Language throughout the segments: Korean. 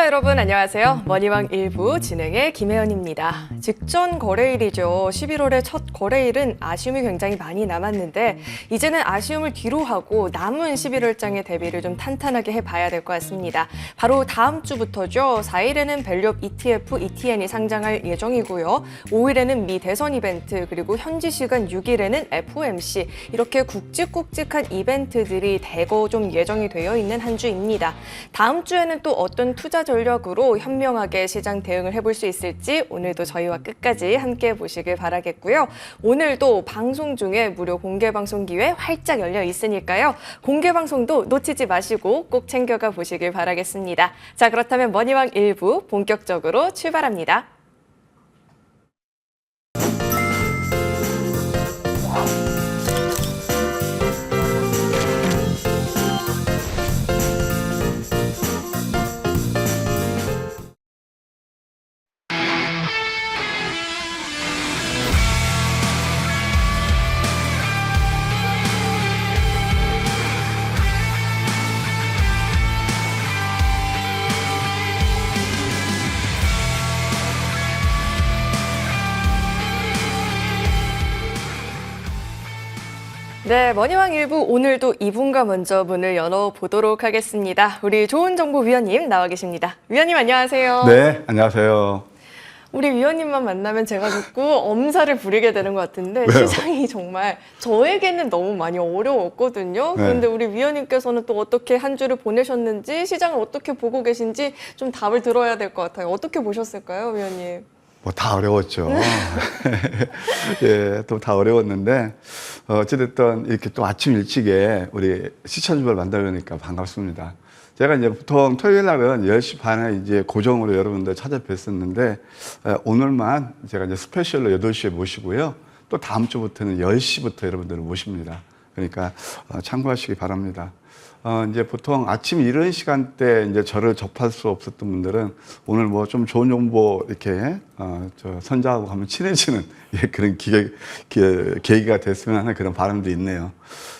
시청자 여러분 안녕하세요. 머니왕 1부 진행의 김혜연입니다. 직전 거래일이죠. 11월의 첫 거래일은 아쉬움이 굉장히 많이 남았는데 이제는 아쉬움을 뒤로 하고 남은 11월장의 대비를 좀 탄탄하게 해봐야 될 것 같습니다. 바로 다음 주부터죠. 4일에는 밸류업 ETF, ETN이 상장할 예정이고요. 5일에는 미 대선 이벤트, 그리고 현지 시간 6일에는 FOMC, 이렇게 굵직굵직한 이벤트들이 대거 좀 예정이 되어 있는 한 주입니다. 다음 주에는 또 어떤 투자 전략으로 현명하게 시장 대응을 해볼 수 있을지 오늘도 저희와 끝까지 함께 보시길 바라겠고요. 오늘도 방송 중에 무료 공개 방송 기회 활짝 열려 있으니까요. 공개 방송도 놓치지 마시고 꼭 챙겨가 보시길 바라겠습니다. 자, 그렇다면 머니왕 1부 본격적으로 출발합니다. 네, 머니왕 1부 오늘도 2분과 먼저 문을 열어보도록 하겠습니다. 우리 좋은정보위원님 나와 계십니다. 위원님 안녕하세요. 네, 안녕하세요. 우리 위원님만 만나면 제가 자꾸 엄살을 부리게 되는 것 같은데 왜요? 시장이 정말 저에게는 너무 많이 어려웠거든요. 네. 그런데 우리 위원님께서는 또 어떻게 한 주를 보내셨는지, 시장을 어떻게 보고 계신지 좀 답을 들어야 될 것 같아요. 어떻게 보셨을까요, 위원님? 뭐 다 어려웠죠. 예, 또 다 어려웠는데 어찌됐든 이렇게 또 아침 일찍에 우리 시청자분을 만나뵈니까 반갑습니다. 제가 이제 보통 토요일 날은 10시 반에 이제 고정으로 여러분들 찾아뵀었는데 오늘만 제가 이제 스페셜로 8시에 모시고요. 또 다음 주부터는 10시부터 여러분들을 모십니다. 그러니까 참고하시기 바랍니다. 이제 보통 아침 이른 시간대 이제 저를 접할 수 없었던 분들은 오늘 뭐 좀 좋은 정보 이렇게 저 선자하고 한번 친해지는 그런 계기가 됐으면 하는 그런 바람도 있네요.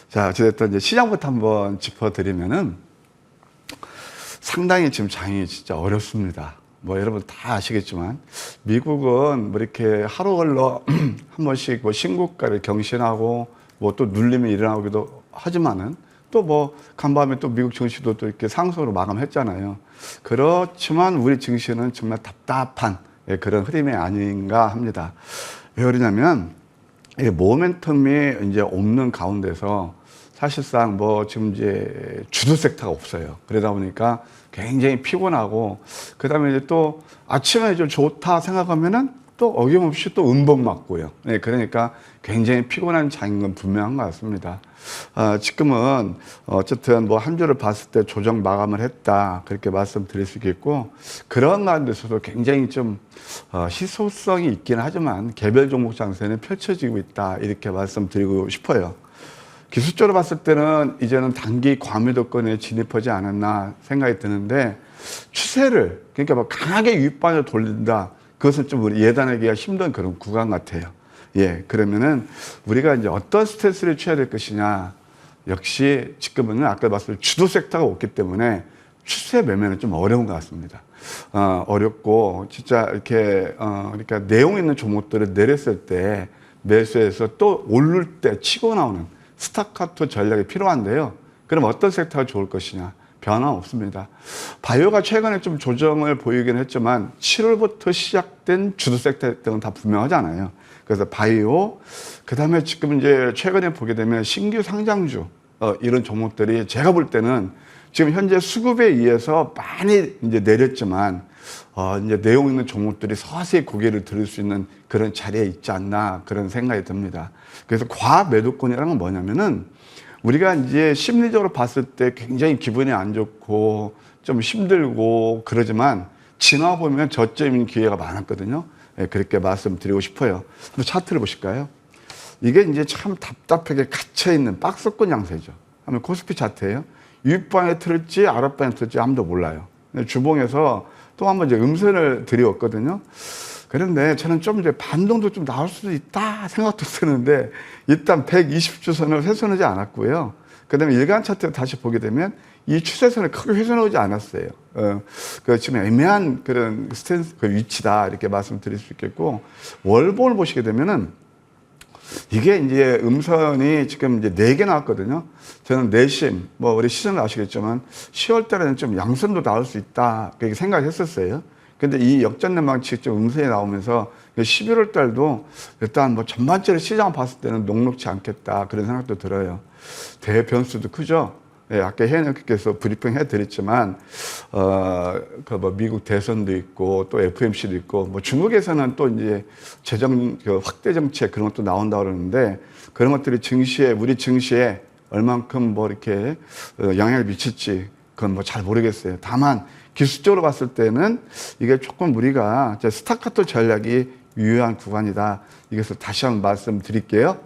자, 어쨌든 이제 시장부터 한번 짚어드리면은 상당히 지금 장이 진짜 어렵습니다. 뭐 여러분 다 아시겠지만 미국은 뭐 이렇게 하루 걸러 한 번씩 뭐 신고가를 경신하고 뭐 또 눌림이 일어나기도 하지만은 또 뭐 간밤에 또 미국 증시도 또 이렇게 상승으로 마감했잖아요. 그렇지만 우리 증시는 정말 답답한 그런 흐름이 아닌가 합니다. 왜 그러냐면 이게 모멘텀이 이제 없는 가운데서 사실상 뭐 지금 이제 주도 섹터가 없어요. 그러다 보니까 굉장히 피곤하고 그다음에 이제 또 아침에 좀 좋다 생각하면은 또 어김없이 또 음봉 맞고요. 네, 그러니까 굉장히 피곤한 장인 건 분명한 것 같습니다. 지금은 어쨌든 뭐 한 주를 봤을 때 조정 마감을 했다 그렇게 말씀드릴 수 있겠고 그런 가운데서도 굉장히 좀 희소성이 있긴 하지만 개별 종목 장세는 펼쳐지고 있다 이렇게 말씀드리고 싶어요. 기술적으로 봤을 때는 이제는 단기 과매도권에 진입하지 않았나 생각이 드는데 추세를 그러니까 뭐 강하게 윗방향을 돌린다. 그것은 좀 우리 예단하기가 힘든 그런 구간 같아요. 예, 그러면은 우리가 이제 어떤 스탠스를 취해야 될 것이냐. 역시 지금은 아까 말씀드린 주도 섹터가 없기 때문에 추세 매매는 좀 어려운 것 같습니다. 어렵고 진짜 이렇게 그러니까 내용 있는 종목들을 내렸을 때 매수해서 또 오를 때 치고 나오는 스타카토 전략이 필요한데요. 그럼 어떤 섹터가 좋을 것이냐? 변화 없습니다. 바이오가 최근에 좀 조정을 보이긴 했지만 7월부터 시작된 주도 섹터 등은 다 분명하잖아요. 그래서 바이오, 그 다음에 지금 이제 최근에 보게 되면 신규 상장주 이런 종목들이 제가 볼 때는 지금 현재 수급에 의해서 많이 이제 내렸지만 이제 내용 있는 종목들이 서서히 고개를 들을 수 있는 그런 자리에 있지 않나 그런 생각이 듭니다. 그래서 과매도권이라는 건 뭐냐면은 우리가 이제 심리적으로 봤을 때 굉장히 기분이 안 좋고 좀 힘들고 그러지만 지나 보면 저점인 기회가 많았거든요. 네, 그렇게 말씀드리고 싶어요. 한번 차트를 보실까요? 이게 이제 참 답답하게 갇혀있는 박스권 양세죠. 한번 코스피 차트예요. 윗방에 틀을지 아랫방에 틀을지 아무도 몰라요. 주봉에서 또 한번 이제 음선을 드리웠거든요. 그런데 저는 좀 이제 반동도 좀 나올 수도 있다 생각도 드는데 일단 120주선을 훼손하지 않았고요. 그 다음에 일간 차트 다시 보게 되면 이 추세선을 크게 훼손하지 않았어요. 그 지금 애매한 그런 스탠스, 그 위치다 이렇게 말씀드릴 수 있겠고, 월봉을 보시게 되면은 이게 이제 음선이 지금 이제 4개 나왔거든요. 저는 내심, 뭐 우리 시즌을 아시겠지만 10월 달에는 좀 양선도 나올 수 있다 그렇게 생각했었어요. 근데 이 역전연망치 좀 음선이 나오면서 11월 달도 일단 뭐 전반적으로 시장 봤을 때는 녹록지 않겠다 그런 생각도 들어요. 대변수도 크죠. 예, 아까 혜연님께서 브리핑 해드렸지만, 그 뭐 미국 대선도 있고, 또 FMC도 있고, 뭐 중국에서는 또 이제 재정 그 확대 정책 그런 것도 나온다 그러는데, 그런 것들이 증시에, 우리 증시에 얼만큼 뭐 이렇게 영향을 미칠지, 그건 뭐 잘 모르겠어요. 다만, 기술적으로 봤을 때는 이게 조금 우리가 스타카토 전략이 유효한 구간이다. 이것을 다시 한번 말씀드릴게요.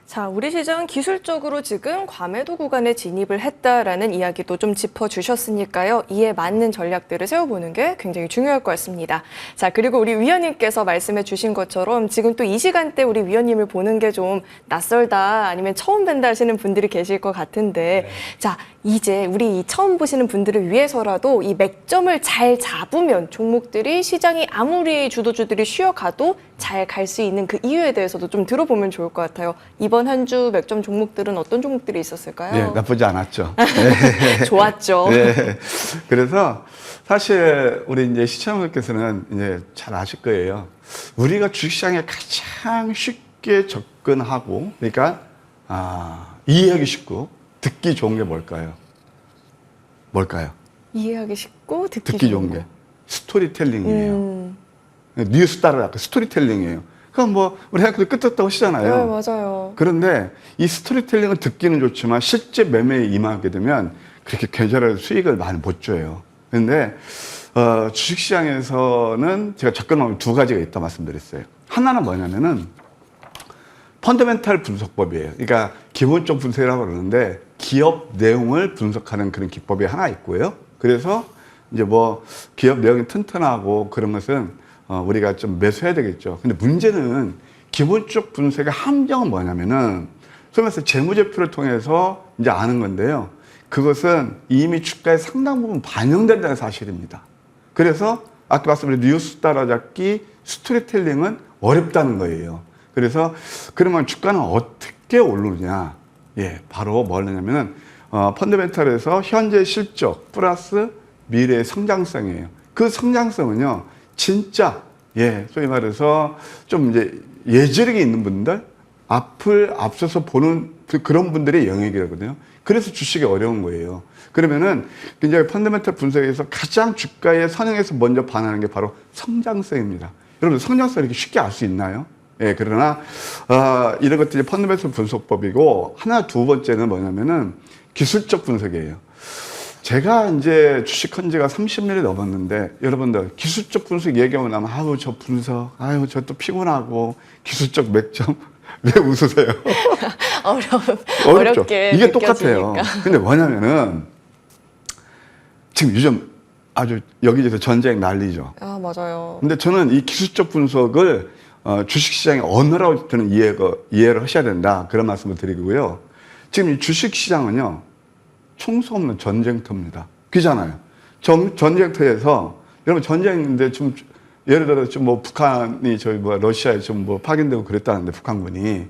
자, 우리 시장은 기술적으로 지금 과매도 구간에 진입을 했다라는 이야기도 좀 짚어주셨으니까요. 이에 맞는 전략들을 세워보는 게 굉장히 중요할 것 같습니다. 자, 그리고 우리 위원님께서 말씀해 주신 것처럼 지금 또 이 시간대 우리 위원님을 보는 게 좀 낯설다 아니면 처음 뵌다 하시는 분들이 계실 것 같은데, 자, 이제 우리 처음 보시는 분들을 위해서라도 이 맥점을 잘 잡으면 종목들이 시장이 아무리 주도주들이 쉬어가도 잘 갈 수 있는 그 이유에 대해서도 좀 들어보면 좋을 것 같아요. 이번 한 주 맥점 종목들은 어떤 종목들이 있었을까요? 네, 나쁘지 않았죠. 좋았죠. 네. 그래서 사실 우리 이제 시청자분께서는 이제 잘 아실 거예요. 우리가 주식시장에 가장 쉽게 접근하고, 그러니까 이해하기 쉽고 듣기 좋은 게 뭘까요? 뭘까요? 이해하기 쉽고 듣기 좋은 게 스토리텔링이에요. 뉴스 따라 스토리텔링이에요. 그럼 뭐 우리 학교 끝났다고 하시잖아요. 네, 맞아요. 그런데 이 스토리텔링을 듣기는 좋지만 실제 매매에 임하게 되면 그렇게 계좌를 수익을 많이 못 줘요. 그런데 주식시장에서는 제가 접근하면 2가지가 있다 말씀드렸어요. 하나는 뭐냐면은 펀더멘탈 분석법이에요. 그러니까 기본적 분석이라고 그러는데 기업 내용을 분석하는 그런 기법이 하나 있고요. 그래서 이제 뭐 기업 내용이 튼튼하고 그런 것은 우리가 좀 매수해야 되겠죠. 근데 문제는 기본적 분석의 함정은 뭐냐면은 소위 말해서 재무제표를 통해서 이제 아는 건데요. 그것은 이미 주가에 상당 부분 반영된다는 사실입니다. 그래서 아까 말씀드린 뉴스 따라잡기, 스토리텔링은 어렵다는 거예요. 그래서 그러면 주가는 어떻게 오르느냐? 예, 바로 뭐냐면은 펀더멘탈에서 현재 실적 플러스 미래의 성장성이에요. 그 성장성은요. 진짜 소위 말해서 좀 이제 예지력이 있는 분들, 앞을 앞서서 보는 그런 분들의 영역이거든요. 그래서 주식이 어려운 거예요. 그러면은 굉장히 펀더멘탈 분석에서 가장 주가에 선행해서 먼저 반하는 게 바로 성장성입니다. 여러분 성장성 이렇게 쉽게 알 수 있나요? 예, 그러나 이런 것들이 펀더멘탈 분석법이고 두 번째는 뭐냐면은 기술적 분석이에요. 제가 이제 주식한 지가 30년이 넘었는데, 여러분들, 기술적 분석 얘기하고 나면, 저 분석, 저 또 피곤하고, 기술적 맥점, 왜 웃으세요? 어렵죠. 어렵게 이게 느껴지니까. 똑같아요. 근데 뭐냐면은, 지금 요즘 아주 여기저기서 전쟁 난리죠. 맞아요. 근데 저는 이 기술적 분석을 주식시장의 언어라고 저는 이해를 하셔야 된다. 그런 말씀을 드리고요. 지금 이 주식시장은요, 총수 없는 전쟁터입니다. 그잖아요. 전쟁터에서, 여러분 전쟁인데 좀, 예를 들어 좀 뭐 북한이 러시아에 좀 뭐 파견되고 그랬다는데 북한군이,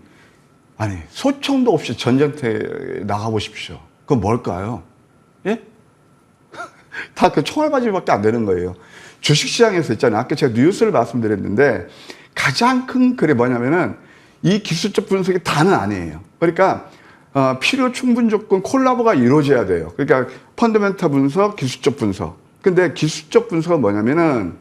아니, 소총도 없이 전쟁터에 나가보십시오. 그건 뭘까요? 예? 다 그 총알바지밖에 안 되는 거예요. 주식시장에서 있잖아요. 아까 제가 뉴스를 말씀드렸는데, 가장 큰 글이 뭐냐면은, 이 기술적 분석이 다는 아니에요. 그러니까, 필요 충분 조건 콜라보가 이루어져야 돼요. 그러니까 펀더멘탈 분석, 기술적 분석. 근데 기술적 분석은 뭐냐면은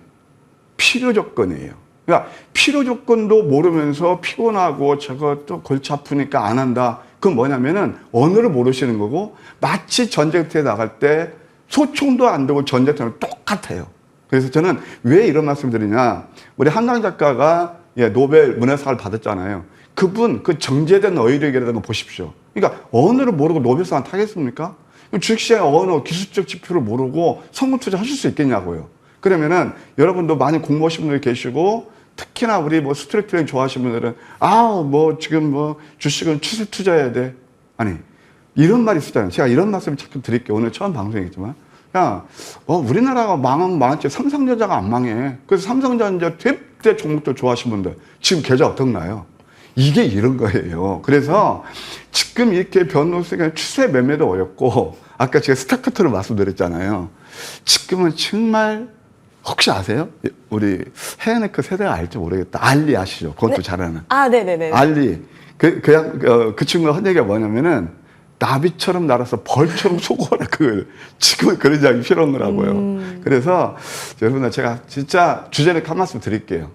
필요 조건이에요. 그러니까 필요 조건도 모르면서 피곤하고 저것도 골치 아프니까 안 한다. 그건 뭐냐면은 언어를 모르시는 거고, 마치 전쟁터에 나갈 때 소총도 안 되고 전쟁터는 똑같아요. 그래서 저는 왜 이런 말씀 드리냐. 우리 한강 작가가 노벨 문해상을 받았잖아요. 그분 그 정제된 어휘력이라는 거 보십시오. 그러니까 언어를 모르고 노벨상 타겠습니까? 주식시장의 언어, 기술적 지표를 모르고 성공 투자하실 수 있겠냐고요. 그러면은 여러분도 많이 공부하신 분들 계시고, 특히나 우리 뭐 스토리텔링 좋아하시는 분들은 지금 주식은 추세 투자해야 돼. 아니, 이런 말이 있었잖아요. 제가 이런 말씀을 자꾸 드릴게요. 오늘 처음 방송이겠지만. 야, 우리나라가 망했지. 삼성전자가 안 망해. 그래서 삼성전자 대 종목들 좋아하시는 분들 지금 계좌 어떻나요? 이게 이런 거예요. 그래서 지금 이렇게 변동성이 추세 매매도 어렵고 아까 제가 스타카토로 말씀드렸잖아요. 지금은 정말 혹시 아세요? 우리 헤어네크 세대가 알지 모르겠다. 알리 아시죠? 그것도 네? 잘하는. 아, 네네네. 알리. 그 친구가 한 얘기가 뭐냐면은 나비처럼 날아서 벌처럼 쏘고라. 지금 그런 이야기 필요한 거라고요. 그래서 여러분들 제가 진짜 주제를 한 말씀 드릴게요.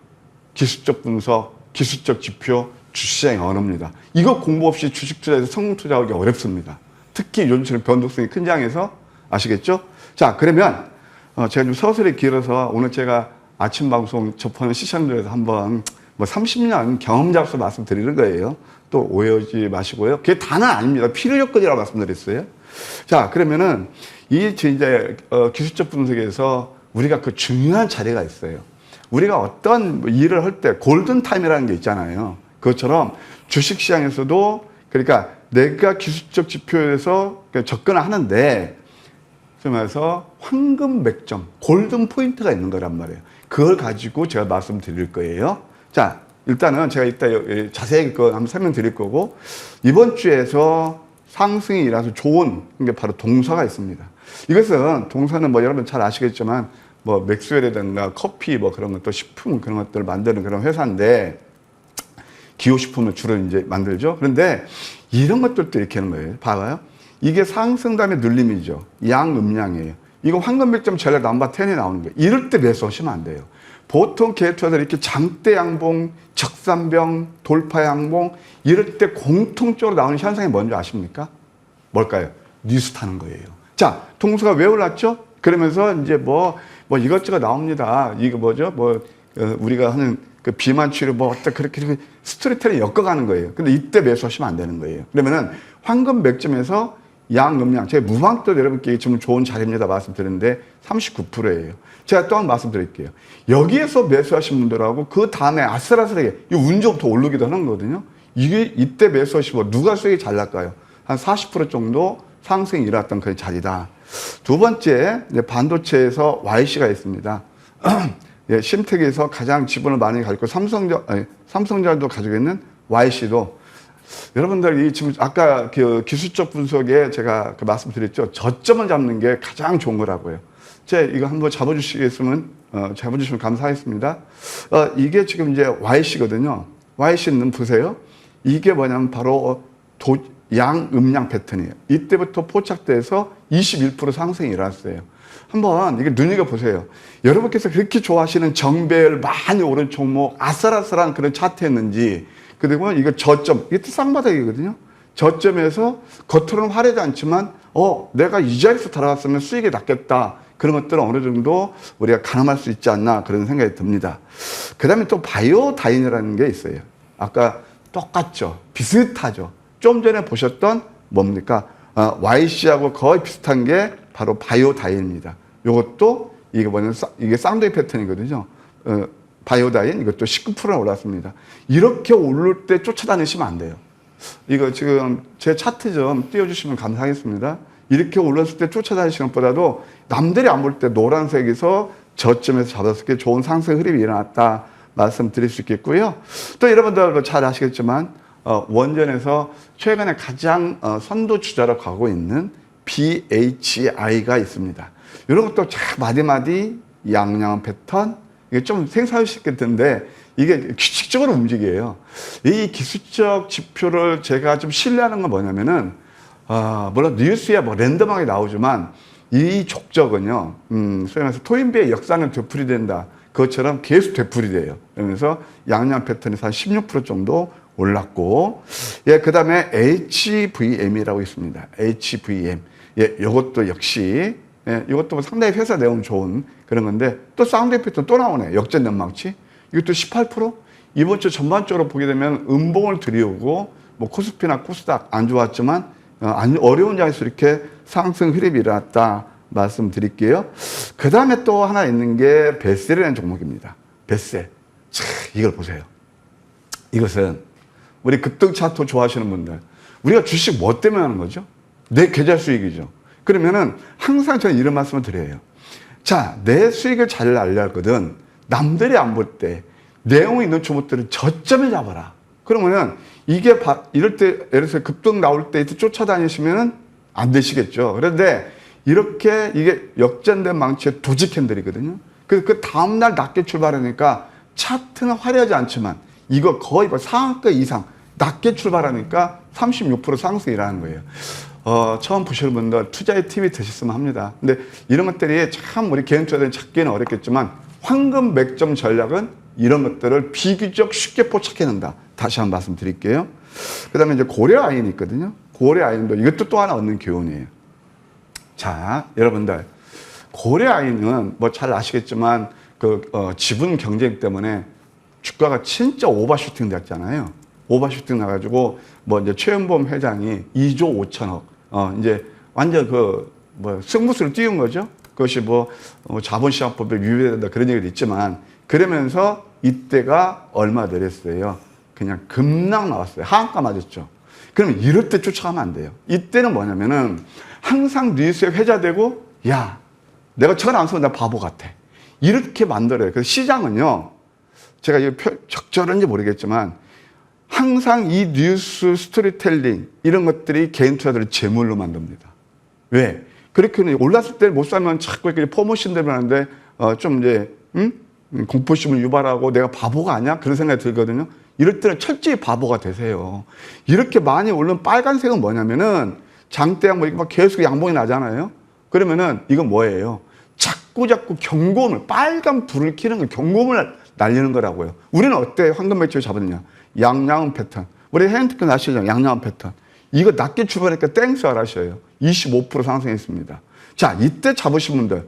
기술적 분석, 기술적 지표, 주시장의 언어입니다. 이거 공부 없이 주식 투자에서 성공 투자하기 어렵습니다. 특히 요즘처럼 변동성이 큰 장에서 아시겠죠? 자, 그러면 제가 좀 서술이 길어서 오늘 제가 아침 방송 접하는 시청자들에서 한번 30년 경험자로서 말씀드리는 거예요. 또 오해하지 마시고요. 그게 다는 아닙니다. 필요 요건이라고 말씀드렸어요. 자, 그러면은 이제 기술적 분석에서 우리가 그 중요한 자리가 있어요. 우리가 어떤 일을 할 때 골든 타임이라는 게 있잖아요. 그것처럼 주식시장에서도 그러니까 내가 기술적 지표에서 접근을 하는데 그래서 황금 맥점, 골든 포인트가 있는 거란 말이에요. 그걸 가지고 제가 말씀드릴 거예요. 자, 일단은 제가 이따 자세히 한번 설명드릴 거고 이번 주에서 상승이 일어나서 좋은 게 바로 동사가 있습니다. 이것은 동사는 여러분 잘 아시겠지만 맥스웰이든가 커피 그런 것도 식품 그런 것들을 만드는 그런 회사인데 기호식품을 주로 이제 만들죠. 그런데 이런 것들도 이렇게 하는 거예요. 봐봐요. 이게 상승 다음에 눌림이죠. 양음량이에요. 이거 황금 맥점 전략 넘버 10이 나오는 거예요. 이럴 때 매수하시면 안 돼요. 보통 개투자들 이렇게 장대 양봉, 적산병, 돌파 양봉 이럴 때 공통적으로 나오는 현상이 뭔지 아십니까? 뭘까요? 뉴스 타는 거예요. 자, 동수가 왜 올랐죠? 그러면서 이제 이것저것 나옵니다. 이거 뭐죠? 우리가 하는 그 비만 치료 어떻게 그렇게 스토리텔링 엮어가는 거예요. 근데 이때 매수하시면 안 되는 거예요. 그러면은 황금 맥점에서 양음량, 제가 무방도 여러분께 지금 좋은 자리입니다 말씀드렸는데 39%예요. 제가 또 한 번 말씀드릴게요. 여기에서 매수하신 분들하고 그 다음에 아슬아슬하게 운 좀 더 오르기도 하는 거거든요. 이때 매수하시고 누가 수익이 잘 날까요? 한 40% 정도 상승이 일어났던 그 자리다. 두 번째, 반도체에서 YC가 있습니다. 심택에서 가장 지분을 많이 가지고 삼성전자도 가지고 있는 YC도 여러분들이 지금 아까 그 기술적 분석에 제가 말씀드렸죠. 저점을 잡는 게 가장 좋은 거라고요. 이거 한번 잡아주시면 감사하겠습니다. 이게 지금 이제 YC거든요. YC는 보세요. 이게 뭐냐면 바로 양음량 패턴이에요. 이때부터 포착돼서 21% 상승이 일어났어요. 한번 이게 눈여겨보세요. 여러분께서 그렇게 좋아하시는 정배열 많이 오른 종목, 아슬아슬한 그런 차트였는지, 그리고 이거 저점, 이게 쌍바닥이거든요. 저점에서 겉으로는 화려하지 않지만, 내가 이 자리에서 들어갔으면 수익이 났겠다. 그런 것들은 어느 정도 우리가 가늠할 수 있지 않나 그런 생각이 듭니다. 그 다음에 또 바이오다인이라는 게 있어요. 아까 똑같죠. 비슷하죠. 좀 전에 보셨던 뭡니까? YC하고 거의 비슷한 게 바로 바이오다인입니다. 이것도 이게 쌍둥이 패턴이거든요. 바이오다인 이것도 19% 올랐습니다. 이렇게 오를 때 쫓아다니시면 안 돼요. 이거 지금 제 차트 좀 띄워주시면 감사하겠습니다. 이렇게 올랐을 때 쫓아다니시는 것보다도 남들이 안 볼 때 노란색에서 저점에서 잡았을 때 좋은 상승 흐름이 일어났다 말씀드릴 수 있겠고요. 또 여러분들 잘 아시겠지만 원전에서 최근에 가장 선두주자로 가고 있는 BHI가 있습니다. 이런 것도 마디마디 양양한 패턴, 이게 좀 생소할 수 있겠는데 이게 규칙적으로 움직여요. 이 기술적 지표를 제가 좀 신뢰하는 건 뭐냐면은 물론 뉴스에 랜덤하게 나오지만 이 족적은요, 소위 말해서 토인비의 역사는 되풀이된다. 그것처럼 계속 되풀이돼요. 그러면서 양양 패턴에서 한 16% 정도 올랐고, 그 다음에 HVM이라고 있습니다. HVM. 이것도 역시, 이것도 상당히 회사 내용 좋은 그런 건데, 또 쌍둥이 패턴 또 나오네. 역전 연망치. 이것도 18%? 이번 주 전반적으로 보게 되면 음봉을 들이오고, 코스피나 코스닥 안 좋았지만, 어려운 장에서 이렇게 상승 흐름이 일어났다 말씀드릴게요. 그 다음에 또 하나 있는 게 베셀이라는 종목입니다. 베셀. 이걸 보세요. 이것은 우리 급등 차트 좋아하시는 분들, 우리가 주식 뭐 때문에 하는 거죠? 내 계좌 수익이죠. 그러면은 항상 저는 이런 말씀을 드려요. 자, 내 수익을 잘 알려거든. 남들이 안 볼 때 내용이 있는 종목들은 저점에 잡아라. 그러면은 이게 이럴 때 예를 들어서 급등 나올 때 쫓아다니시면은 안 되시겠죠. 그런데 이렇게 이게 역전된 망치의 도지 캔들이거든요. 그래서 그 다음날 낮게 출발하니까 차트는 화려하지 않지만 이거 거의 상한가 이상 낮게 출발하니까 36% 상승이라는 거예요. 처음 보시는 분들 투자의 팁이 되셨으면 합니다. 근데 이런 것들이 참 우리 개인 투자자들이 찾기는 어렵겠지만 황금 맥점 전략은 이런 것들을 비교적 쉽게 포착해낸다. 다시 한번 말씀드릴게요. 그 다음에 이제 고려 아인이 있거든요. 고려 아인도 이것도 또 하나 얻는 교훈이에요. 자, 여러분들. 고려 아인은 뭐 잘 아시겠지만 지분 경쟁 때문에 주가가 진짜 오버슈팅 됐잖아요. 오버슈팅 나가지고 뭐 이제 최연범 회장이 2조 5천억 이제 완전 승부수를 띄운 거죠. 그것이 자본시장법에 위배된다 그런 얘기도 있지만 그러면서 이때가 얼마 내렸어요. 그냥 급락 나왔어요. 하한가 맞았죠. 그러면 이럴 때 쫓아가면 안 돼요. 이때는 뭐냐면은 항상 뉴스에 회자되고 야 내가 전 안 쓰면 나 바보 같아. 이렇게 만들어요. 그래서 시장은요. 제가 이게 적절한지 모르겠지만 항상 이 뉴스 스토리텔링 이런 것들이 개인 투자들을 재물로 만듭니다. 왜? 그렇게 올랐을 때 못 사면 자꾸 이렇게 포모션들을 하는데 좀 이제 공포심을 유발하고 내가 바보가 아니야? 그런 생각이 들거든요. 이럴 때는 철저히 바보가 되세요. 이렇게 많이 오른 빨간색은 뭐냐면은 장대양 막 계속 양봉이 나잖아요. 그러면은 이건 뭐예요? 자꾸 경고음을 빨간 불을 켜는 거 경고음을 날리는 거라고요. 우리는 어때 황금 매치를 잡았느냐? 양양은 패턴. 우리 헤인트크 아시죠? 양양은 패턴. 이거 낮게 출발하니까 땡스 하셔요. 25% 상승했습니다. 자, 이때 잡으신 분들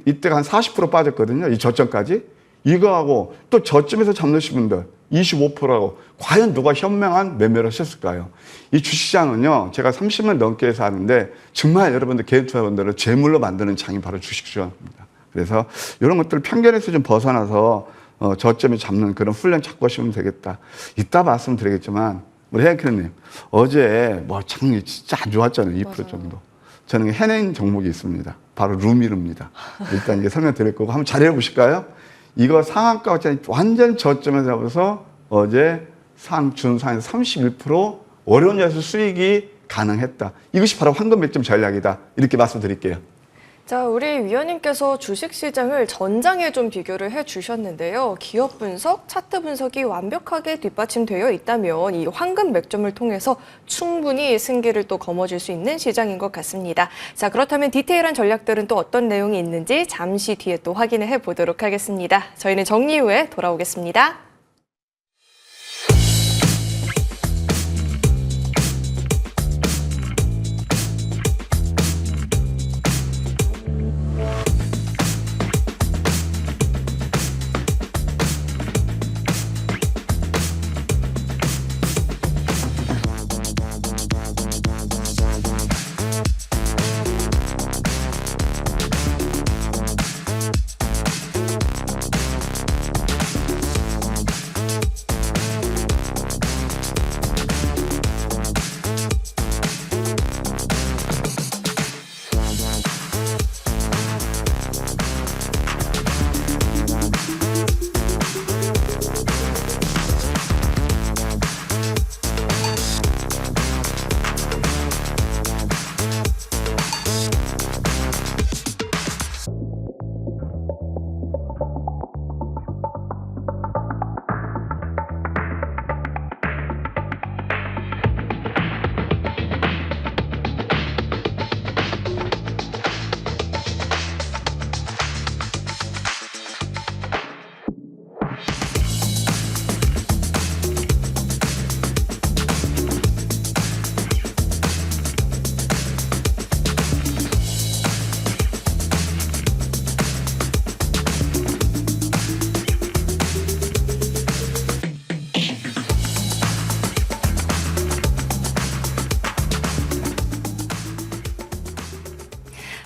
이때가 한 40% 빠졌거든요. 이 저점까지. 이거하고 또 저점에서 잡으신 분들 25%하고 과연 누가 현명한 매매를 하셨을까요? 이 주식시장은요. 제가 30년 넘게 해서 하는데 정말 여러분들 개인 투자분들을 재물로 만드는 장이 바로 주식시장입니다. 그래서 이런 것들 편견에서 좀 벗어나서 저점에 잡는 그런 훈련 찾고 하시면 되겠다. 이따 말씀드리겠지만 우리 혜영님 어제 장이 진짜 안 좋았잖아요. 2% 맞아요. 정도. 저는 해낸 종목이 있습니다. 바로 루미르입니다. 일단 이게 설명드릴 거고 한번 잘 해보실까요? 이거 상한가 완전 저점에 잡아서 어제 준상에서 31% 어려운 자리에서 수익이 가능했다. 이것이 바로 황금 맥점 전략이다. 이렇게 말씀드릴게요. 자, 우리 위원님께서 주식시장을 전장에 좀 비교를 해주셨는데요. 기업 분석, 차트 분석이 완벽하게 뒷받침되어 있다면 이 황금 맥점을 통해서 충분히 승기를 또 거머쥘 수 있는 시장인 것 같습니다. 자, 그렇다면 디테일한 전략들은 또 어떤 내용이 있는지 잠시 뒤에 또 확인해 보도록 하겠습니다. 저희는 정리 후에 돌아오겠습니다.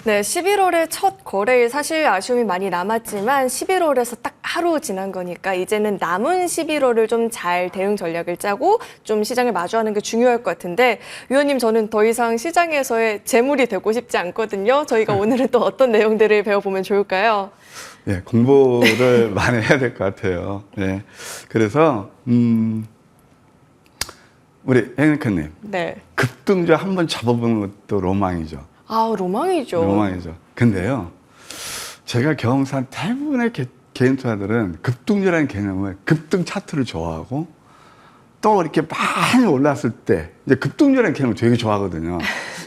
네, 11월의 첫 거래일 사실 아쉬움이 많이 남았지만 11월에서 딱 하루 지난 거니까 이제는 남은 11월을 좀 잘 대응 전략을 짜고 좀 시장을 마주하는 게 중요할 것 같은데 위원님 저는 더 이상 시장에서의 재물이 되고 싶지 않거든요. 저희가 오늘은 또 어떤 내용들을 배워보면 좋을까요? 예, 공부를 많이 해야 될 것 같아요. 예. 그래서, 우리 앵커님. 네. 급등주 한번 잡아보는 것도 로망이죠. 아, 로망이죠. 로망이죠. 근데요, 제가 경험상 대부분의 개인 투자들은 급등주라는 개념을 급등 차트를 좋아하고 또 이렇게 많이 올랐을 때, 이제 급등주라는 개념을 되게 좋아하거든요.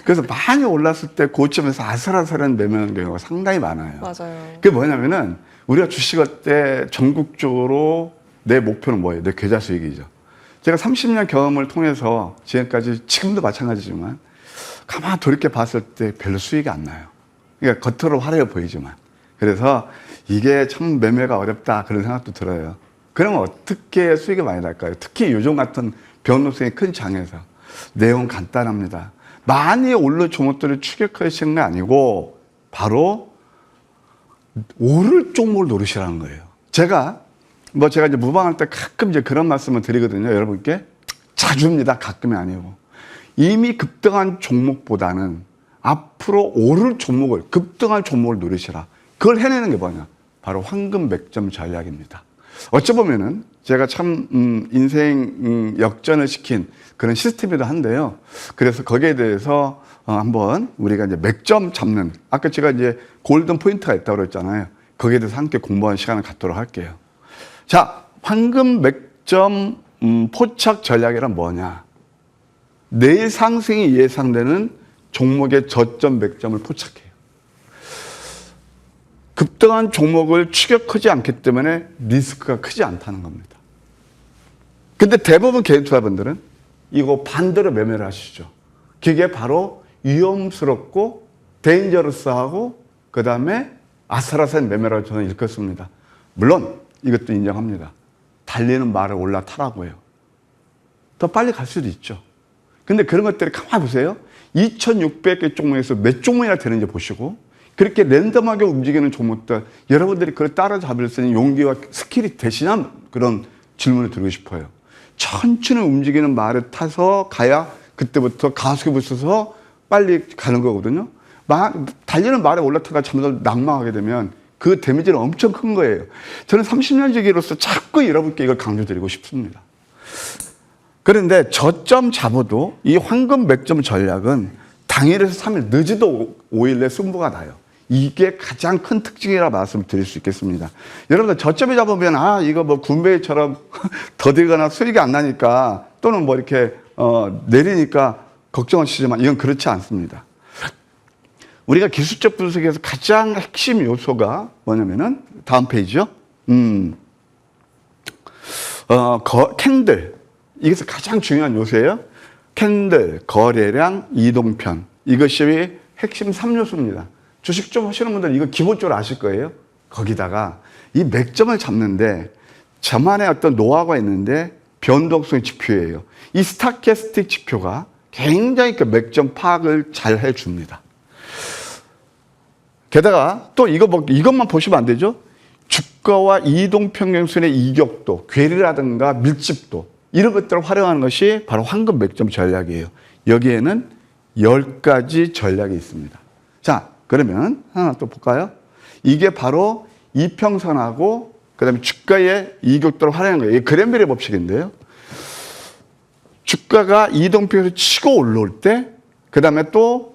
그래서 많이 올랐을 때 고점에서 아슬아슬한 매매하는 경우가 상당히 많아요. 맞아요. 그게 뭐냐면은 우리가 주식할 때 전국적으로 내 목표는 뭐예요? 내 계좌 수익이죠. 제가 30년 경험을 통해서 지금까지, 지금도 마찬가지지만 가만 돌이켜 봤을 때 별로 수익이 안 나요. 그러니까 겉으로 화려해 보이지만. 그래서 이게 참 매매가 어렵다 그런 생각도 들어요. 그러면 어떻게 수익이 많이 날까요? 특히 요즘 같은 변동성이 큰 장에서. 내용 간단합니다. 많이 오른 종목들을 추격하시는 게 아니고 바로 오를 종목을 노리시라는 거예요. 제가 이제 무방할 때 가끔 이제 그런 말씀을 드리거든요. 여러분께 자주입니다. 가끔이 아니고. 이미 급등한 종목보다는 앞으로 오를 종목을, 급등할 종목을 노리시라. 그걸 해내는 게 뭐냐? 바로 황금 맥점 전략입니다. 어찌 보면은 제가 참 인생 역전을 시킨 그런 시스템이기도 한데요. 그래서 거기에 대해서 한번 우리가 이제 맥점 잡는, 아까 제가 이제 골든 포인트가 있다고 그랬잖아요. 거기에 대해서 함께 공부하는 시간을 갖도록 할게요. 자, 황금 맥점 포착 전략이란 뭐냐? 내일 상승이 예상되는 종목의 저점 맥점을 포착해요. 급등한 종목을 추격하지 않기 때문에 리스크가 크지 않다는 겁니다. 근데 대부분 개인 투자분들은 이거 반대로 매매를 하시죠. 그게 바로 위험스럽고 데인저러스하고 그다음에 아슬아슬한 매매라고 저는 일컫습니다. 물론 이것도 인정합니다. 달리는 말을 올라타라고 해요. 더 빨리 갈 수도 있죠. 근데 그런 것들이 가만히 보세요. 2,600개 종목에서 몇 종목이나 되는지 보시고 그렇게 랜덤하게 움직이는 종목들 여러분들이 그걸 따라잡을 수 있는 용기와 스킬이 되시냐 그런 질문을 드리고 싶어요. 천천히 움직이는 말을 타서 가야 그때부터 가속이 붙어서 빨리 가는 거거든요. 달리는 말에 올라타다 잠깐 낙망하게 되면 그 데미지는 엄청 큰 거예요. 저는 30년 지기로서 자꾸 여러분께 이걸 강조드리고 싶습니다. 그런데 저점 잡아도 이 황금 맥점 전략은 당일에서 3일 늦어도 5일 내 승부가 나요. 이게 가장 큰 특징이라 말씀을 드릴 수 있겠습니다. 여러분들 저점에 잡으면 이거 뭐 군배처럼 더디거나 수익이 안 나니까 또는 뭐 이렇게 내리니까 걱정하시지만 이건 그렇지 않습니다. 우리가 기술적 분석에서 가장 핵심 요소가 뭐냐면은 다음 페이지요. 캔들. 이것이 가장 중요한 요소예요. 캔들, 거래량, 이동편. 이것이 핵심 3요소입니다. 주식 좀 하시는 분들은 이거 기본적으로 아실 거예요. 거기다가 이 맥점을 잡는데 저만의 어떤 노하우가 있는데 변동성 지표예요. 이 스타캐스틱 지표가 굉장히 그 맥점 파악을 잘 해줍니다. 게다가 또 이것만 보시면 안 되죠. 주가와 이동평균선의 이격도, 괴리라든가 밀집도 이런 것들을 활용하는 것이 바로 황금 맥점 전략이에요. 여기에는 10가지 전략이 있습니다. 자, 그러면 하나 또 볼까요? 이게 바로 이평선하고 그다음에 주가의 이격도를 활용한 거예요. 이게 그랜베리 법칙인데요. 주가가 이동평에서 치고 올라올 때, 그다음에 또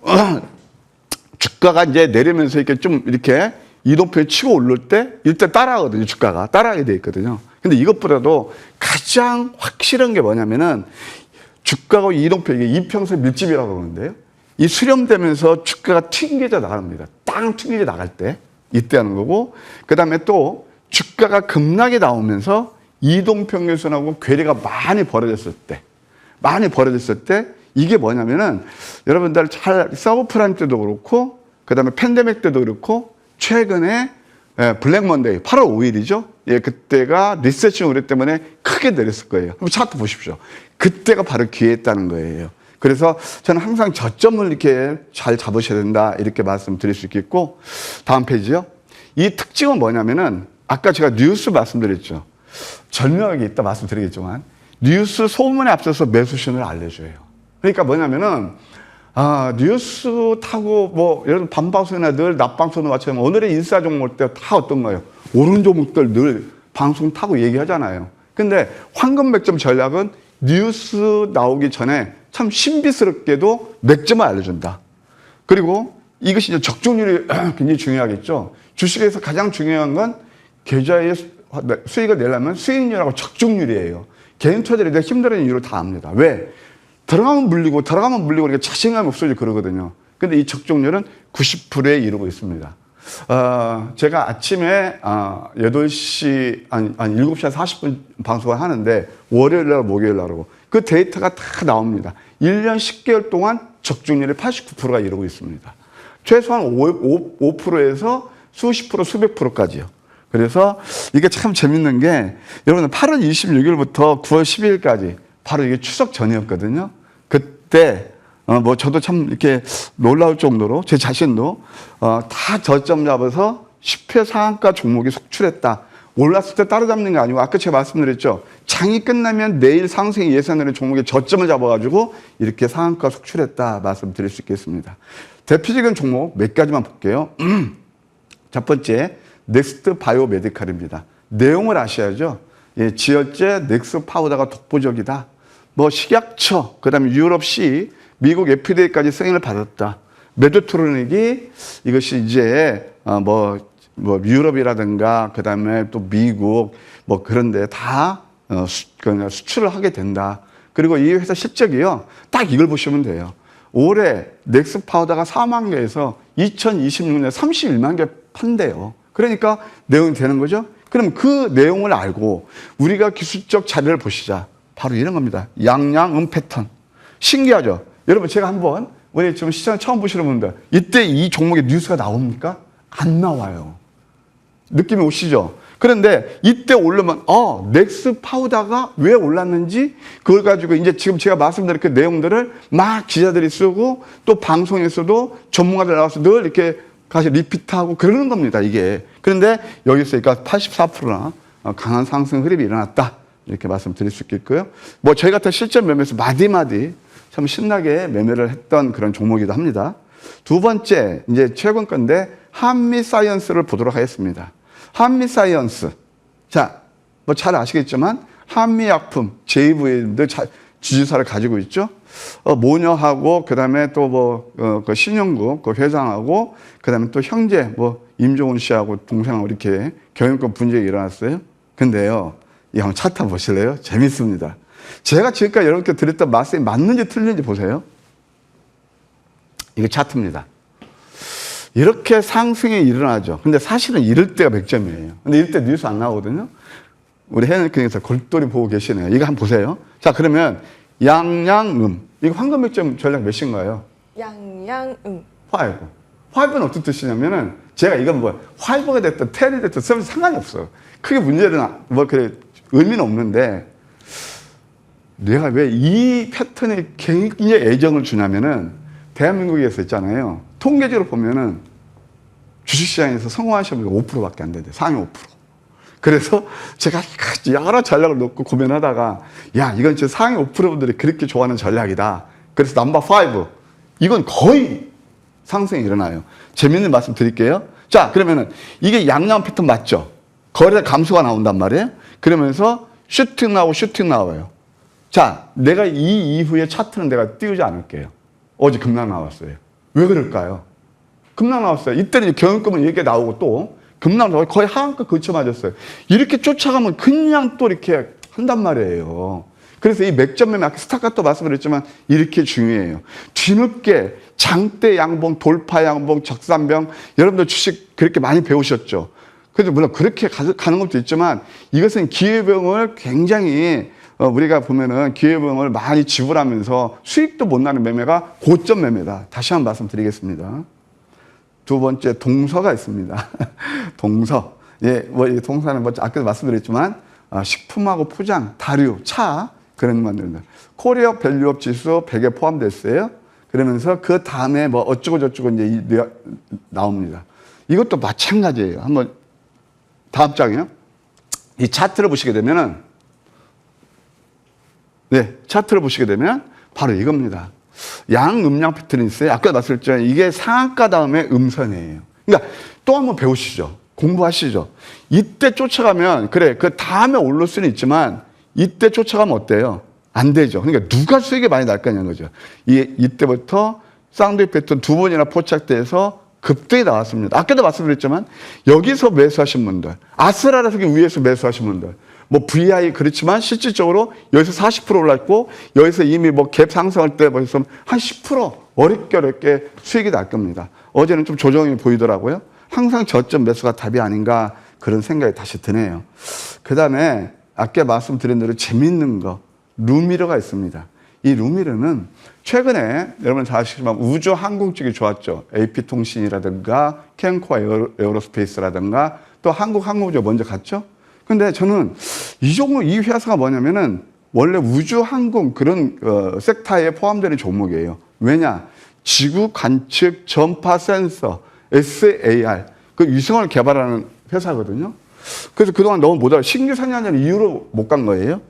주가가 이제 내리면서 이렇게 좀 이렇게 이동평에 치고 올라올 때 일단 따라하거든요. 주가가 따라하게 돼 있거든요. 근데 이것보다도 가장 확실한 게 뭐냐면은 주가가 이동평, 이게 이평선 밀집이라고 그러는데요. 이 수렴되면서 주가가 튕겨져 나갑니다. 땅 튕겨져 나갈 때 이때 하는 거고, 그 다음에 또 주가가 급락이 나오면서 이동평균선하고 괴리가 많이 벌어졌을 때 이게 뭐냐면은 여러분들 서브프라임 때도 그렇고 그 다음에 팬데믹 때도 그렇고 최근에 블랙 먼데이 8월 5일이죠. 예, 그때가 리세션 우려 때문에 크게 내렸을 거예요. 한번 차트 보십시오. 그때가 바로 기회였다는 거예요. 그래서 저는 항상 저점을 이렇게 잘 잡으셔야 된다 이렇게 말씀드릴 수 있겠고, 다음 페이지요. 이 특징은 뭐냐면은 아까 제가 뉴스 말씀드렸죠. 절묘하게 이따 말씀드리겠지만 뉴스 소문에 앞서서 매수신을 알려줘요. 그러니까 뭐냐면은 뉴스 타고 뭐 예를 들어 밤방송이나 늘 낮방송을 마치면 오늘의 인싸 종목 때 다 어떤 거예요? 오른 종목들 늘 방송 타고 얘기하잖아요. 근데 황금 맥점 전략은 뉴스 나오기 전에 참 신비스럽게도 맥점을 알려준다. 그리고 이것이 이제 적중률이 굉장히 중요하겠죠. 주식에서 가장 중요한 건 계좌의 수익을 내려면 수익률하고 적중률이에요. 개인 투자들이 힘들어하는 이유를 다 압니다. 왜? 들어가면 물리고 이렇게 자신감이 없어지고 그러거든요. 근데 이 적중률은 90%에 이르고 있습니다. 제가 아침에 8시, 7시 40분 방송을 하는데 월요일 날, 목요일 날하고 그 데이터가 다 나옵니다. 1년 10개월 동안 적중률이 89%가 이르고 있습니다. 최소한 5%에서 수십 프로, 수백 프로까지요. 그래서 이게 참 재밌는 게 여러분 8월 26일부터 9월 12일까지 바로 이게 추석 전이었거든요. 그때 뭐 저도 참 이렇게 놀라울 정도로 제 자신도 다 저점 잡아서 10회 상한가 종목이 속출했다. 올랐을 때 따라잡는 게 아니고 아까 제가 말씀드렸죠. 장이 끝나면 내일 상승 예상되는 종목의 저점을 잡아가지고 이렇게 상한가 속출했다 말씀드릴 수 있겠습니다. 대표적인 종목 몇 가지만 볼게요. 첫 번째 넥스트 바이오 메디칼입니다. 내용을 아셔야죠. 예, 지혈제 넥스 파우더가 독보적이다. 뭐 식약처, 그다음에 유럽 C, 미국 FDA까지 승인을 받았다. 메드트로닉이 이것이 이제 뭐 유럽이라든가 그다음에 또 미국 뭐 그런데 다 수출을 하게 된다. 그리고 이 회사 실적이요. 딱 이걸 보시면 돼요. 올해 넥스 파우더가 4만 개에서 2026년에 31만 개 판대요. 그러니까 내용이 되는 거죠. 그럼 그 내용을 알고 우리가 기술적 자료를 보시자. 바로 이런 겁니다. 양양음 패턴. 신기하죠? 여러분 제가 한번 우리 지금 시장 처음 보시는 분들 이때 이 종목의 뉴스가 나옵니까? 안 나와요. 느낌이 오시죠? 그런데 이때 오르면 넥스 파우더가 왜 올랐는지 그걸 가지고 이제 지금 제가 말씀드린 그 내용들을 막 기자들이 쓰고 또 방송에서도 전문가들 나와서 늘 이렇게 다시 리피트하고 그러는 겁니다, 이게. 그런데 여기서 그러니까 84%나 강한 상승 흐름이 일어났다. 이렇게 말씀드릴 수 있겠고요. 뭐 저희 같은 실전 매매에서 마디마디 참 신나게 매매를 했던 그런 종목이기도 합니다. 두 번째, 이제 최근 건데 한미 사이언스를 보도록 하겠습니다. 한미 사이언스. 자, 뭐 잘 아시겠지만 한미약품, JV도 지주사를 가지고 있죠. 모녀하고 그다음에 또 그 신영국 그 회장하고 그다음에 또 형제 임종훈 씨하고 동생하고 이렇게 경영권 분쟁이 일어났어요. 근데요, 이 한번 차트 한번 보실래요? 재밌습니다. 제가 지금까지 여러분께 드렸던 말씀이 맞는지 틀린지 보세요. 이게 차트입니다. 이렇게 상승이 일어나죠. 근데 사실은 이럴 때가 맥점이에요. 근데 이럴 때 뉴스 안 나오거든요. 우리 해외에서 골똘히 보고 계시네요. 이거 한번 보세요. 자, 그러면 양양음. 이거 황금 맥점 전략 몇인가요? 양양음. 5. 5는 어떤 뜻이냐면은 제가 이건 뭐 5가 됐든 10이 됐든 서로 상관이 없어요. 크게 문제는 그래 의미는 없는데 내가 왜 이 패턴에 굉장히 애정을 주냐면은 대한민국에서 있잖아요. 통계적으로 보면은 주식시장에서 성공하시는 분이 5%밖에 안 된대. 상위 5%. 그래서 제가 여러 전략을 놓고 고민하다가 야, 이건 진짜 상위 5%분들이 그렇게 좋아하는 전략이다. 그래서 넘버 5. 이건 거의 상승이 일어나요. 재밌는 말씀 드릴게요. 자, 그러면은 이게 양양 패턴 맞죠? 거래 감소가 나온단 말이에요. 그러면서 슈팅 나와요. 자, 내가 이 이후에 차트는 내가 띄우지 않을게요. 어제 급락 나왔어요. 왜 그럴까요? 급락 나왔어요. 이때는 경영권은 이렇게 나오고 또 급락 나오고 거의 하한가 거쳐 맞았어요. 이렇게 쫓아가면 그냥 또 이렇게 한단 말이에요. 그래서 이 맥점 매매 아까 스타카토 말씀드렸지만 이렇게 중요해요. 뒤늦게 장대 양봉, 돌파 양봉, 적산병 여러분들 주식 그렇게 많이 배우셨죠. 그래서 물론 그렇게 가는 것도 있지만 이것은 기회비용을 굉장히 우리가 보면은 기회비용을 많이 지불하면서 수익도 못 나는 매매가 고점 매매다. 다시 한번 말씀드리겠습니다. 두 번째 동서가 있습니다. 동서. 예, 이 동서는 아까도 말씀드렸지만 식품하고 포장, 다류, 차 그런 것들입니다. 코리아 밸류업 지수 100에 포함됐어요. 그러면서 그 다음에 어쩌고 저쩌고 이제 나옵니다. 이것도 마찬가지예요. 한번 다음 장이요. 이 차트를 보시게 되면은, 네, 차트를 보시게 되면 바로 이겁니다. 양음량 패턴이 있어요. 아까 말씀드렸잖아요. 이게 상한가 다음에 음선이에요. 그러니까 또 한번 배우시죠. 공부하시죠. 이때 쫓아가면, 그래, 그 다음에 오를 수는 있지만, 이때 쫓아가면 어때요? 안 되죠. 그러니까 누가 수익이 많이 날 거냐는 거죠. 이때부터 쌍둥이 패턴 두 번이나 포착돼서 급등이 나왔습니다. 아까도 말씀드렸지만, 여기서 매수하신 분들, 아스라라석이 위에서 매수하신 분들, 뭐 VI 그렇지만 실질적으로 여기서 40% 올랐고, 여기서 이미 뭐 갭 상승할 때 벌써 한 10% 어렵게 수익이 날 겁니다. 어제는 좀 조정이 보이더라고요. 항상 저점 매수가 답이 아닌가 그런 생각이 다시 드네요. 그 다음에 아까 말씀드린 대로 재밌는 거, 루미러가 있습니다. 이 루미러는 최근에 여러분 잘 아시지만 우주 항공 쪽이 좋았죠. AP통신이라든가 캔코아 에어로스페이스라든가 또 한국항공우주가 먼저 갔죠. 근데 저는 이 종목, 이 회사가 뭐냐면은 원래 우주 항공 그런 섹터에 포함되는 종목이에요. 왜냐? 지구 관측 전파 센서 SAR 그 위성을 개발하는 회사거든요. 그래서 그동안 너무 못 알아. 신규 상장하는 이유로 못 간 거예요.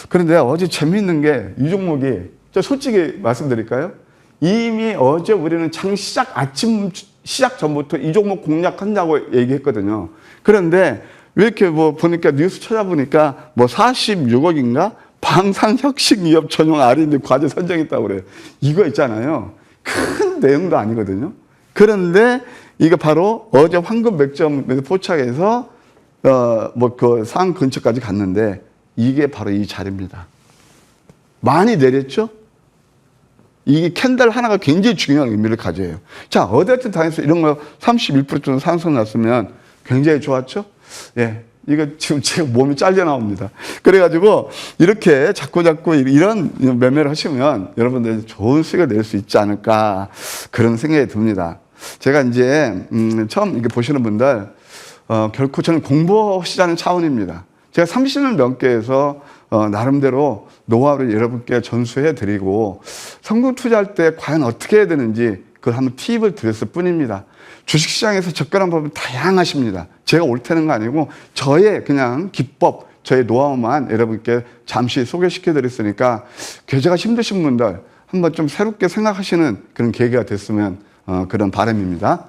그런데 어제 재미있는 게 이 종목이, 저 솔직히 말씀드릴까요? 이미 어제 우리는 장 시작 아침 시작 전부터 이 종목 공략한다고 얘기했거든요. 그런데 왜 이렇게 뭐 보니까 뉴스 찾아보니까 뭐 46억인가 방산혁신기업 전용 R&D 과제 선정했다고 그래요. 이거 있잖아요. 큰 내용도 아니거든요. 그런데 이거 바로 어제 황금 맥점에서 포착해서 뭐 그 상 근처까지 갔는데 이게 바로 이 자리입니다. 많이 내렸죠? 이게 캔들 하나가 굉장히 중요한 의미를 가져요. 자, 어디든 당해서 이런 거 31% 정도 상승 났으면 굉장히 좋았죠? 예. 이거 지금 제가 몸이 잘려 나옵니다. 그래가지고 이렇게 자꾸 이런 매매를 하시면 여러분들 좋은 수익을 낼 수 있지 않을까 그런 생각이 듭니다. 제가 이제 처음 이렇게 보시는 분들 결코 저는 공부하시자는 차원입니다. 제가 30년 넘게 해서 나름대로 노하우를 여러분께 전수해 드리고 성공 투자할 때 과연 어떻게 해야 되는지 그걸 한번 팁을 드렸을 뿐입니다. 주식시장에서 접근한 법은 다양하십니다. 제가 옳다는 거 아니고 저의 그냥 기법, 저의 노하우만 여러분께 잠시 소개시켜 드렸으니까 계좌가 힘드신 분들 한번 좀 새롭게 생각하시는 그런 계기가 됐으면 그런 바람입니다.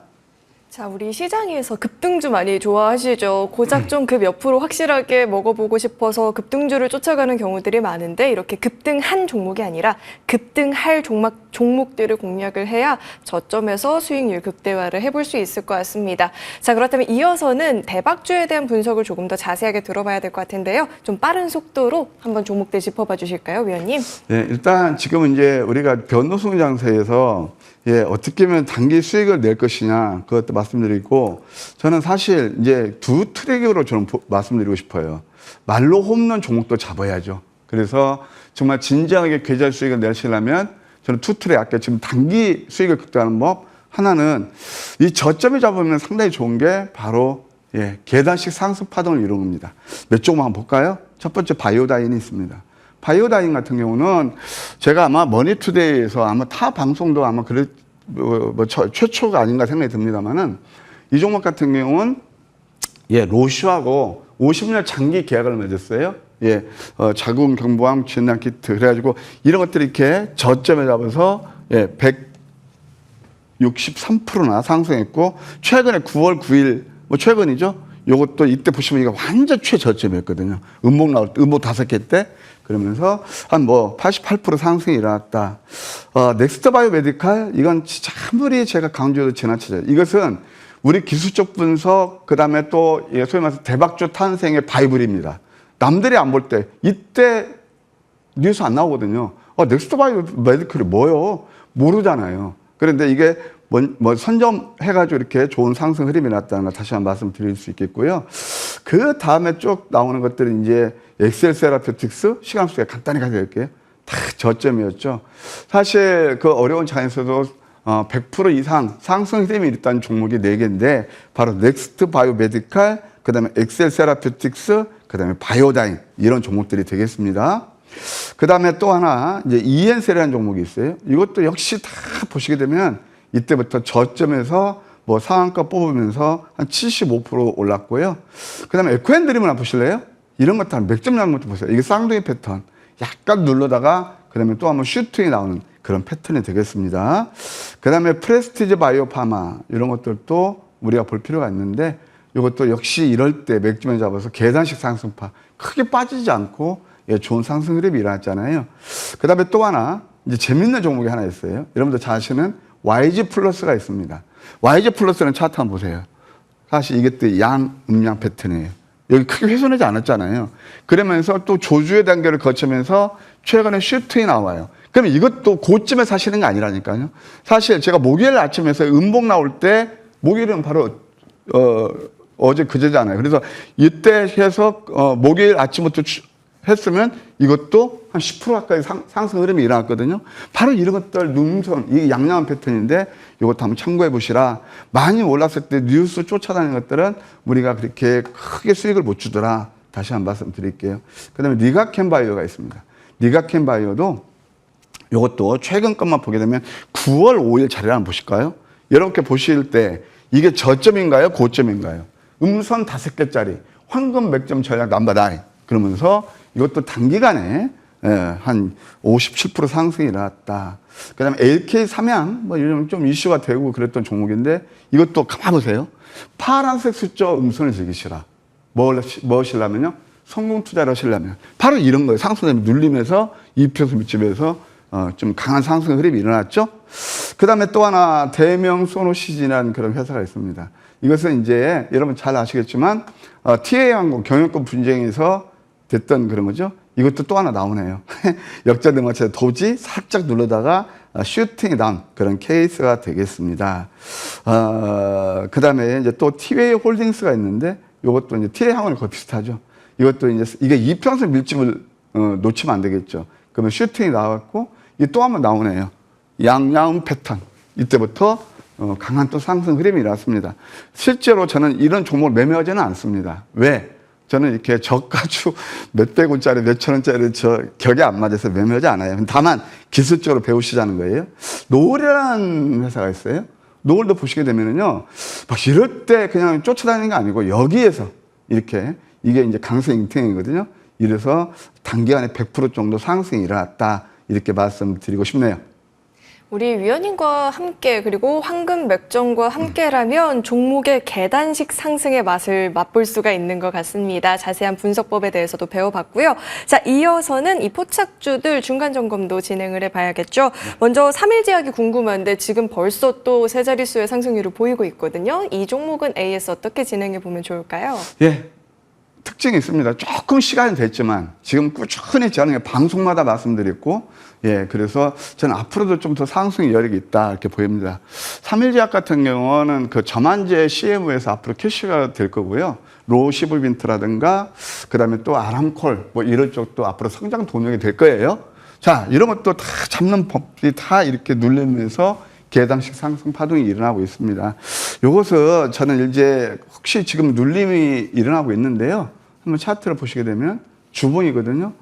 자, 우리 시장에서 급등주 많이 좋아하시죠. 고작 좀 그 몇 프로 확실하게 먹어보고 싶어서 급등주를 쫓아가는 경우들이 많은데 이렇게 급등한 종목이 아니라 급등할 종목들을 공략을 해야 저점에서 수익률 극대화를 해볼 수 있을 것 같습니다. 자, 그렇다면 이어서는 대박주에 대한 분석을 조금 더 자세하게 들어봐야 될 것 같은데요. 좀 빠른 속도로 한번 종목들 짚어봐 주실까요, 위원님? 네, 일단 지금은 이제 우리가 변동성 장세에서 어떻게 하면 단기 수익을 낼 것이냐 그것도 말씀드리고 저는 사실 이제 두 트랙으로 저는 말씀드리고 싶어요. 말로 홈런 종목도 잡아야죠. 그래서 정말 진지하게 계좌 수익을 내시려면 저는 투 트랙 아까 지금 단기 수익을 극대화하는 법 하나는 이 저점에 잡으면 상당히 좋은 게 바로 계단식 상승 파동을 이루는 겁니다. 몇 종목 한번 볼까요? 첫 번째 바이오다인이 있습니다. 바이오다인 같은 경우는 제가 아마 머니투데이에서 아마 타 방송도 아마 최초가 아닌가 생각이 듭니다만은 이 종목 같은 경우는 로슈하고 50년 장기 계약을 맺었어요. 자궁 경부암 진단 키트 그래가지고 이런 것들이 이렇게 저점에 잡아서 163%나 상승했고 최근에 9월 9일 뭐 최근이죠. 요것도 이때 보시면 이게 완전 최저점이었거든요. 음목 나올 때, 음목 5개 때. 그러면서 한 뭐 88% 상승이 일어났다. 넥스트 바이오 메디칼, 이건 진짜 아무리 제가 강조해도 지나치죠. 이것은 우리 기술적 분석, 그 다음에 또 소위 말해서 대박주 탄생의 바이블입니다. 남들이 안 볼 때, 이때 뉴스 안 나오거든요. 넥스트 바이오 메디칼이 뭐요? 모르잖아요. 그런데 이게 뭐 선점해가지고 이렇게 좋은 상승 흐름이 났다는 걸 다시 한번 말씀드릴 수 있겠고요. 그 다음에 쭉 나오는 것들은 이제 엑셀 세라피틱스 시간 속에 간단히 가져갈게요. 다 저점이었죠. 사실 그 어려운 장에서도 100% 이상 상승 흐름이 있다는 종목이 4개인데 바로 넥스트 바이오 메디칼, 그 다음에 엑셀 세라피틱스, 그 다음에 바이오다인 이런 종목들이 되겠습니다. 그 다음에 또 하나 이제 ENC라는 종목이 있어요. 이것도 역시 다 보시게 되면 이때부터 저점에서 뭐 상한가 뽑으면서 한 75% 올랐고요. 그 다음에 에코앤드림을 한번 보실래요? 이런 것도 한 몇 점 나온 것도 보세요. 이게 쌍둥이 패턴. 약간 누르다가 그 다음에 또 한번 슈팅이 나오는 그런 패턴이 되겠습니다. 그 다음에 프레스티지 바이오파마 이런 것들도 우리가 볼 필요가 있는데 이것도 역시 이럴 때 맥주면 잡아서 계단식 상승파 크게 빠지지 않고 예, 좋은 상승 흐름이 일어났잖아요. 그 다음에 또 하나 이제 재밌는 종목이 하나 있어요. 여러분들 잘 아시는 YG 플러스가 있습니다. YG 플러스는 차트 한번 보세요. 사실 이게 또 양음양 패턴이에요. 여기 크게 훼손하지 않았잖아요. 그러면서 또 조주의 단계를 거치면서 최근에 슈팅이 나와요. 그러면 이것도 고점에 사시는 게 아니라니까요. 사실 제가 목요일 아침에서 음봉 나올 때 목요일은 바로 어제 그제잖아요. 그래서 이때 해서 목요일 아침부터 했으면 이것도 한 10% 가까이 상승 흐름이 일어났거든요. 바로 이런 것들 능선, 이게 양양한 패턴인데 이것도 한번 참고해 보시라. 많이 올랐을 때 뉴스 쫓아다니는 것들은 우리가 그렇게 크게 수익을 못 주더라. 다시 한번 말씀드릴게요. 그 다음에 니가캔바이오가 있습니다. 니가캔바이오도 이것도 최근 것만 보게 되면 9월 5일 자리를 한번 보실까요? 이렇게 보실 때 이게 저점인가요? 고점인가요? 음선 5개짜리 황금 맥점 전략 넘버9 그러면서 이것도 단기간에 한 57% 상승이 일어났다. 그 다음에 LK 삼양, 뭐 요즘 좀 이슈가 되고 그랬던 종목인데 이것도 가만 보세요. 파란색 숫자 음선을 즐기시라. 뭐 하시려면요? 성공 투자를 하시려면. 바로 이런 거예요. 상승되면 눌리면서 2% 밑집에서 좀 강한 상승 흐름이 일어났죠. 그 다음에 또 하나 대명 소노시즈라는 그런 회사가 있습니다. 이것은 이제 여러분 잘 아시겠지만 TA항공 경영권 분쟁에서 됐던 그런 거죠. 이것도 또 하나 나오네요. 역자들 맞춰서 도지 살짝 누르다가 슈팅이 나온 그런 케이스가 되겠습니다. 그 다음에 이제 또 티웨이 홀딩스가 있는데 이것도 이제 티웨이 항공이 거의 비슷하죠. 이것도 이제 이게 이평선 밀집을 놓치면 안 되겠죠. 그러면 슈팅이 나왔고 이게 또 한번 나오네요. 양양 패턴. 이때부터 강한 또 상승 흐름이 일어났습니다. 실제로 저는 이런 종목을 매매하지는 않습니다. 왜? 저는 이렇게 저가주 몇백 원짜리, 몇천 원짜리 저 격에 안 맞아서 매매하지 않아요. 다만 기술적으로 배우시자는 거예요. 노을이라는 회사가 있어요. 노을도 보시게 되면은요, 막 이럴 때 그냥 쫓아다니는 게 아니고 여기에서 이렇게 이게 이제 강세 인탱이거든요. 이래서 단기간에 100% 정도 상승이 일어났다. 이렇게 말씀드리고 싶네요. 우리 위원님과 함께 그리고 황금 맥점과 함께라면 종목의 계단식 상승의 맛을 맛볼 수가 있는 것 같습니다. 자세한 분석법에 대해서도 배워봤고요. 자, 이어서는 이 포착주들 중간 점검도 진행을 해봐야겠죠. 먼저 3일제약이 궁금한데 지금 벌써 또 세 자릿수의 상승률을 보이고 있거든요. 이 종목은 AS 어떻게 진행해 보면 좋을까요? 예. 특징이 있습니다. 조금 시간이 됐지만 지금 꾸준히 저는 방송마다 말씀드렸고, 예, 그래서 저는 앞으로도 좀 더 상승의 여력이 있다 이렇게 보입니다. 3일제약 같은 경우는 그 저만제 CMO에서 앞으로 캐시가 될 거고요. 로시블빈트라든가 그다음에 또 아람콜 뭐 이런 쪽도 앞으로 성장 동력이 될 거예요. 자, 이런 것도 다 잡는 법이 다 이렇게 눌리면서 계단식 상승 파동이 일어나고 있습니다. 이것은 저는 이제 혹시 지금 눌림이 일어나고 있는데요. 한번 차트를 보시게 되면 주봉이거든요.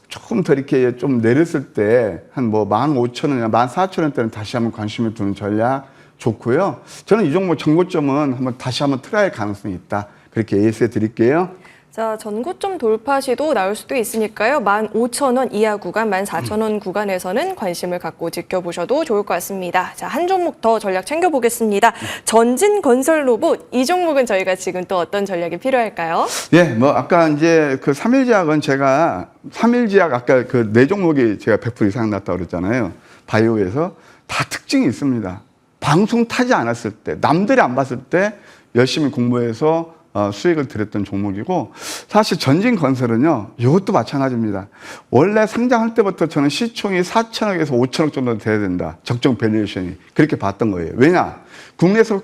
조금 더 이렇게 좀 내렸을 때 한 뭐 15,000원이나 14,000원대는 다시 한번 관심을 두는 전략 좋고요. 저는 이 종목 정고점은 한번 다시 한번 트라이할 가능성이 있다. 그렇게 예시해 드릴게요. 자, 전고점 돌파 시도 나올 수도 있으니까요. 15,000원 이하 구간, 14,000원 구간에서는 관심을 갖고 지켜보셔도 좋을 것 같습니다. 자, 한 종목 더 전략 챙겨보겠습니다. 전진건설로봇, 이 종목은 저희가 지금 또 어떤 전략이 필요할까요? 예, 뭐 아까 이제 그 3일제약은 제가 3일제약 아까 그 네 종목이 제가 100% 이상 났다고 그랬잖아요. 바이오에서 다 특징이 있습니다. 방송 타지 않았을 때, 남들이 안 봤을 때 열심히 공부해서 수익을 드렸던 종목이고, 사실 전진건설은요, 이것도 마찬가지입니다. 원래 상장할 때부터 저는 시총이 4천억에서 5천억 정도 돼야 된다. 적정 밸류에이션이. 그렇게 봤던 거예요. 왜냐? 국내에서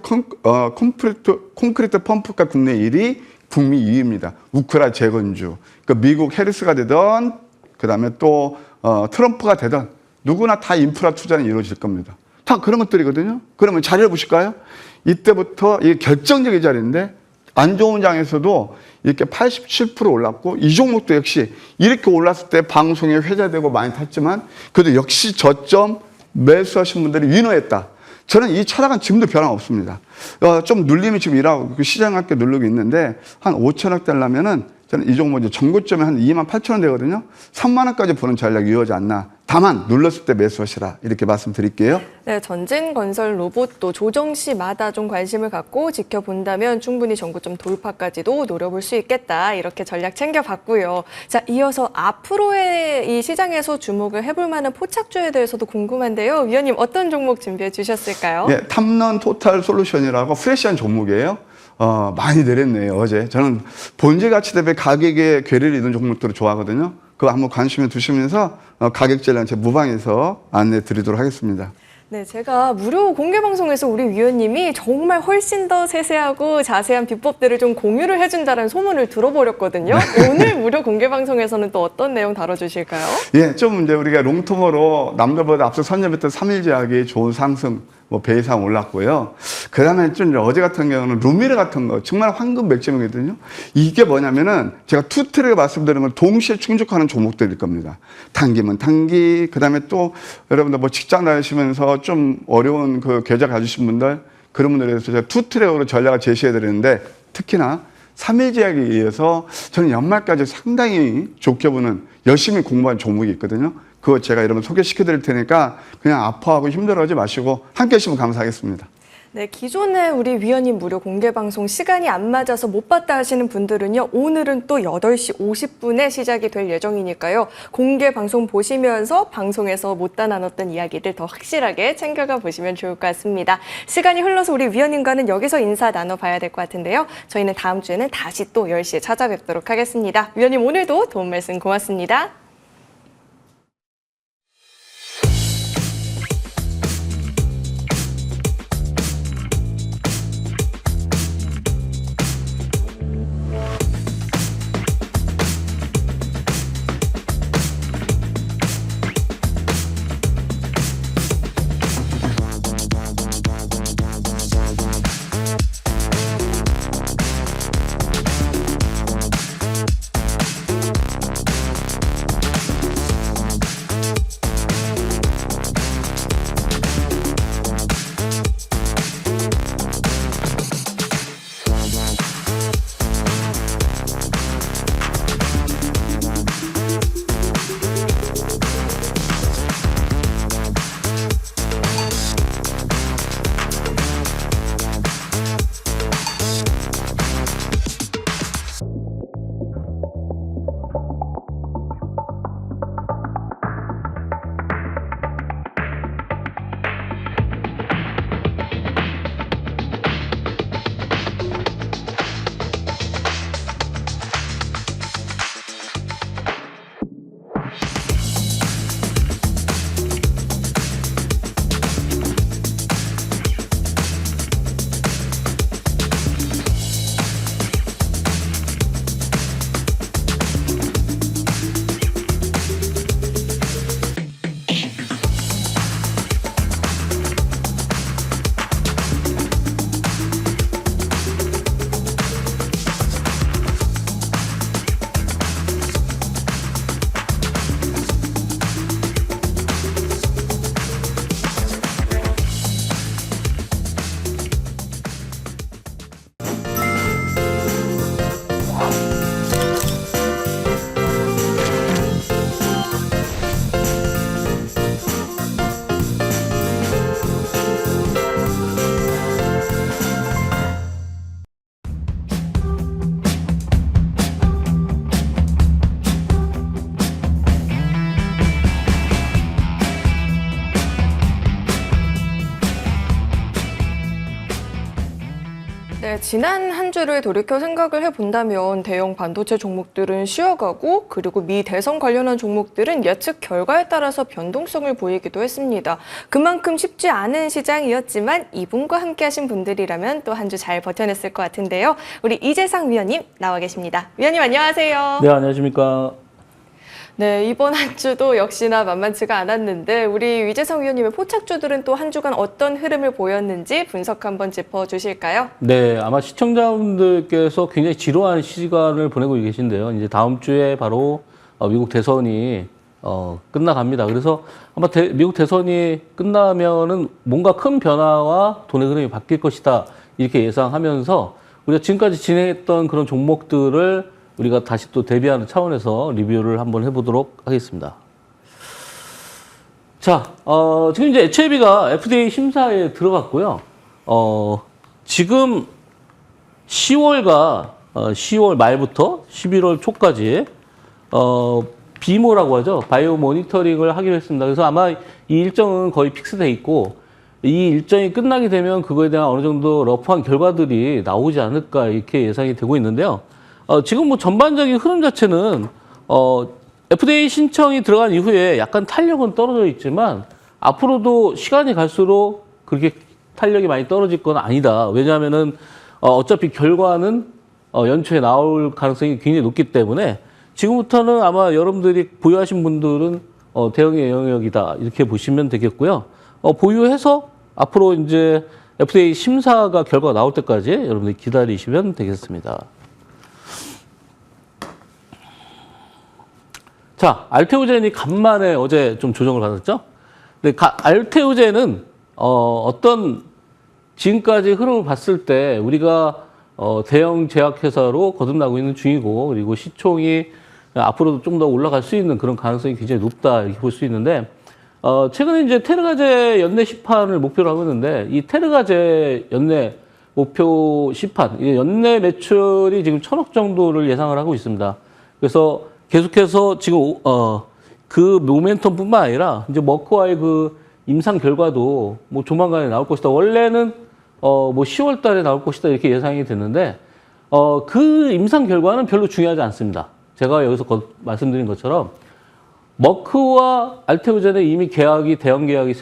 콘크리트 펌프가 국내 1위, 북미 2위입니다. 우크라 재건주. 그러니까 미국 해리스가 되던, 그 다음에 또 트럼프가 되던, 누구나 다 인프라 투자는 이루어질 겁니다. 다 그런 것들이거든요. 그러면 자리를 보실까요? 이때부터 이게 결정적인 자리인데, 안 좋은 장에서도 이렇게 87% 올랐고, 이 종목도 역시 이렇게 올랐을 때 방송에 회자되고 많이 탔지만 그래도 역시 저점 매수하신 분들이 위너했다. 저는 이 차량은 지금도 변화 없습니다. 좀 눌림이 지금 일하고 시장학교 누르고 있는데 한 5천억 되려면은 저는 이 종목 이제 전고점에 한 2만 8천 원 되거든요. 3만 원까지 보는 전략이 이어지 않나. 다만 눌렀을 때 매수하시라 이렇게 말씀드릴게요. 네, 전진 건설 로봇도 조정 시마다 좀 관심을 갖고 지켜본다면 충분히 전고점 돌파까지도 노려볼 수 있겠다. 이렇게 전략 챙겨봤고요. 자, 이어서 앞으로의 이 시장에서 주목을 해볼 만한 포착주에 대해서도 궁금한데요. 위원님 어떤 종목 준비해 주셨을까요? 네, 탐런 토탈 솔루션이라고 프레시한 종목이에요. 많이 내렸네요, 어제. 저는 본질 가치 대비 가격에 괴리를 잇는 종목들을 좋아하거든요. 그거 한번 관심을 두시면서 가격 전략 제 무방에서 안내 드리도록 하겠습니다. 네, 제가 무료 공개 방송에서 우리 위원님이 정말 훨씬 더 세세하고 자세한 비법들을 좀 공유를 해준다는 소문을 들어버렸거든요. 오늘 무료 공개 방송에서는 또 어떤 내용 다뤄주실까요? 예, 좀 이제 우리가 롱텀으로 남들보다 앞서 선점했던 3일 제약이 좋은 상승, 배 이상 올랐고요. 그 다음에 좀 이제 어제 같은 경우는 루미르 같은 거 정말 황금 맥점이거든요. 이게 뭐냐면은 제가 투 트랙을 말씀드리는 건 동시에 충족하는 종목들일 겁니다. 단기면 단기, 그 다음에 또 여러분들 뭐 직장 다니시면서 좀 어려운 그 계좌 가지신 분들 그런 분들에 대해서 제가 투 트랙으로 전략을 제시해 드리는데 특히나 3일 제약에 의해서 저는 연말까지 상당히 좋게 보는 열심히 공부한 종목이 있거든요. 그거 제가 여러분 소개시켜 드릴 테니까 그냥 아파하고 힘들어하지 마시고 함께 하시면 감사하겠습니다. 네, 기존에 우리 위원님 무료 공개 방송 시간이 안 맞아서 못 봤다 하시는 분들은요. 오늘은 또 8시 50분에 시작이 될 예정이니까요. 공개 방송 보시면서 방송에서 못다 나눴던 이야기들 더 확실하게 챙겨가 보시면 좋을 것 같습니다. 시간이 흘러서 우리 위원님과는 여기서 인사 나눠봐야 될 것 같은데요. 저희는 다음 주에는 다시 또 10시에 찾아뵙도록 하겠습니다. 위원님 오늘도 도움 말씀 고맙습니다. 네, 지난 한 주를 돌이켜 생각을 해본다면 대형 반도체 종목들은 쉬어가고 그리고 미 대선 관련한 종목들은 예측 결과에 따라서 변동성을 보이기도 했습니다. 그만큼 쉽지 않은 시장이었지만 이분과 함께 하신 분들이라면 또 한 주 잘 버텨냈을 것 같은데요. 우리 이재상 위원님 나와 계십니다. 위원님 안녕하세요. 네, 안녕하십니까. 네, 이번 한 주도 역시나 만만치가 않았는데 우리 이재상 위원님의 포착주들은 또 한 주간 어떤 흐름을 보였는지 분석 한번 짚어주실까요? 네, 아마 시청자분들께서 굉장히 지루한 시간을 보내고 계신데요. 이제 다음 주에 바로 미국 대선이 끝나갑니다. 그래서 아마 미국 대선이 끝나면은 뭔가 큰 변화와 돈의 흐름이 바뀔 것이다. 이렇게 예상하면서 우리가 지금까지 진행했던 그런 종목들을 우리가 다시 또 대비하는 차원에서 리뷰를 한번 해보도록 하겠습니다. 자, 지금 이제 HLB가 FDA 심사에 들어갔고요. 지금 10월 말부터 11월 초까지, 비모라고 하죠. 바이오 모니터링을 하기로 했습니다. 그래서 아마 이 일정은 거의 픽스돼 있고, 이 일정이 끝나게 되면 그거에 대한 어느 정도 러프한 결과들이 나오지 않을까 이렇게 예상이 되고 있는데요. 지금 뭐 전반적인 흐름 자체는, FDA 신청이 들어간 이후에 약간 탄력은 떨어져 있지만 앞으로도 시간이 갈수록 그렇게 탄력이 많이 떨어질 건 아니다. 왜냐하면은 어차피 결과는 연초에 나올 가능성이 굉장히 높기 때문에 지금부터는 아마 여러분들이 보유하신 분들은 대응의 영역이다 이렇게 보시면 되겠고요. 보유해서 앞으로 이제 FDA 심사가 결과가 나올 때까지 여러분들이 기다리시면 되겠습니다. 자, 알테오젠이 간만에 어제 좀 조정을 받았죠? 근데 알테오젠은 어떤 지금까지 흐름을 봤을 때 우리가 대형 제약회사로 거듭나고 있는 중이고, 그리고 시총이 앞으로도 좀 더 올라갈 수 있는 그런 가능성이 굉장히 높다 이렇게 볼 수 있는데, 최근에 이제 테르가제 연내 시판을 목표로 하고 있는데, 이 테르가제 연내 목표 시판, 연내 매출이 지금 1,000억 정도를 예상을 하고 있습니다. 그래서 계속해서 지금 그 모멘텀뿐만 아니라 이제 머크와의 그 임상 결과도 뭐 조만간에 나올 것이다. 원래는 뭐 10월 달에 나올 것이다 이렇게 예상이 됐는데 그 임상 결과는 별로 중요하지 않습니다. 제가 여기서 말씀드린 것처럼 머크와 알테오젠의 이미 대형 계약이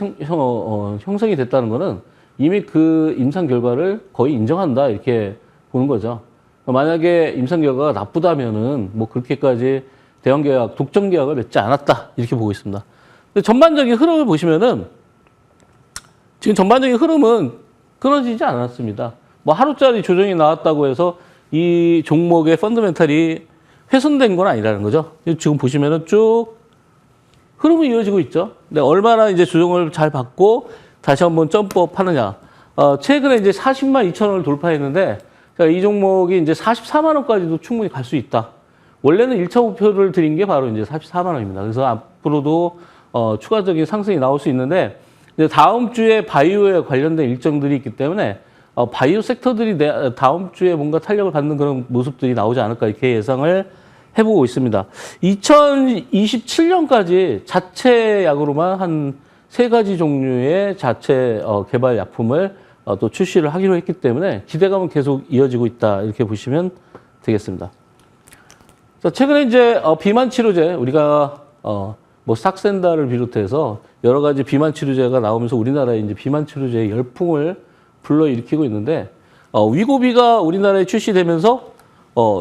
형성이 됐다는 거는 이미 그 임상 결과를 거의 인정한다 이렇게 보는 거죠. 만약에 임상 결과가 나쁘다면은 뭐 그렇게까지 대형 계약, 독점 계약을 맺지 않았다 이렇게 보고 있습니다. 근데 전반적인 흐름을 보시면은 지금 전반적인 흐름은 끊어지지 않았습니다. 뭐 하루짜리 조정이 나왔다고 해서 이 종목의 펀더멘탈이 훼손된 건 아니라는 거죠. 지금 보시면은 쭉 흐름이 이어지고 있죠. 근데 얼마나 이제 조정을 잘 받고 다시 한번 점프업 하느냐. 최근에 이제 40만 2천 원을 돌파했는데 이 종목이 이제 44만 원까지도 충분히 갈 수 있다. 원래는 1차 목표를 드린 게 바로 이제 44만 원입니다. 그래서 앞으로도 추가적인 상승이 나올 수 있는데, 이제 다음 주에 바이오에 관련된 일정들이 있기 때문에 바이오 섹터들이 다음 주에 뭔가 탄력을 받는 그런 모습들이 나오지 않을까 이렇게 예상을 해보고 있습니다. 2027년까지 자체 약으로만 한 3가지 종류의 자체 개발 약품을 또 출시를 하기로 했기 때문에 기대감은 계속 이어지고 있다 이렇게 보시면 되겠습니다. 자, 최근에 이제 비만 치료제 우리가 뭐 삭센다를 비롯해서 여러 가지 비만 치료제가 나오면서 우리나라에 이제 비만 치료제의 열풍을 불러일으키고 있는데 위고비가 우리나라에 출시되면서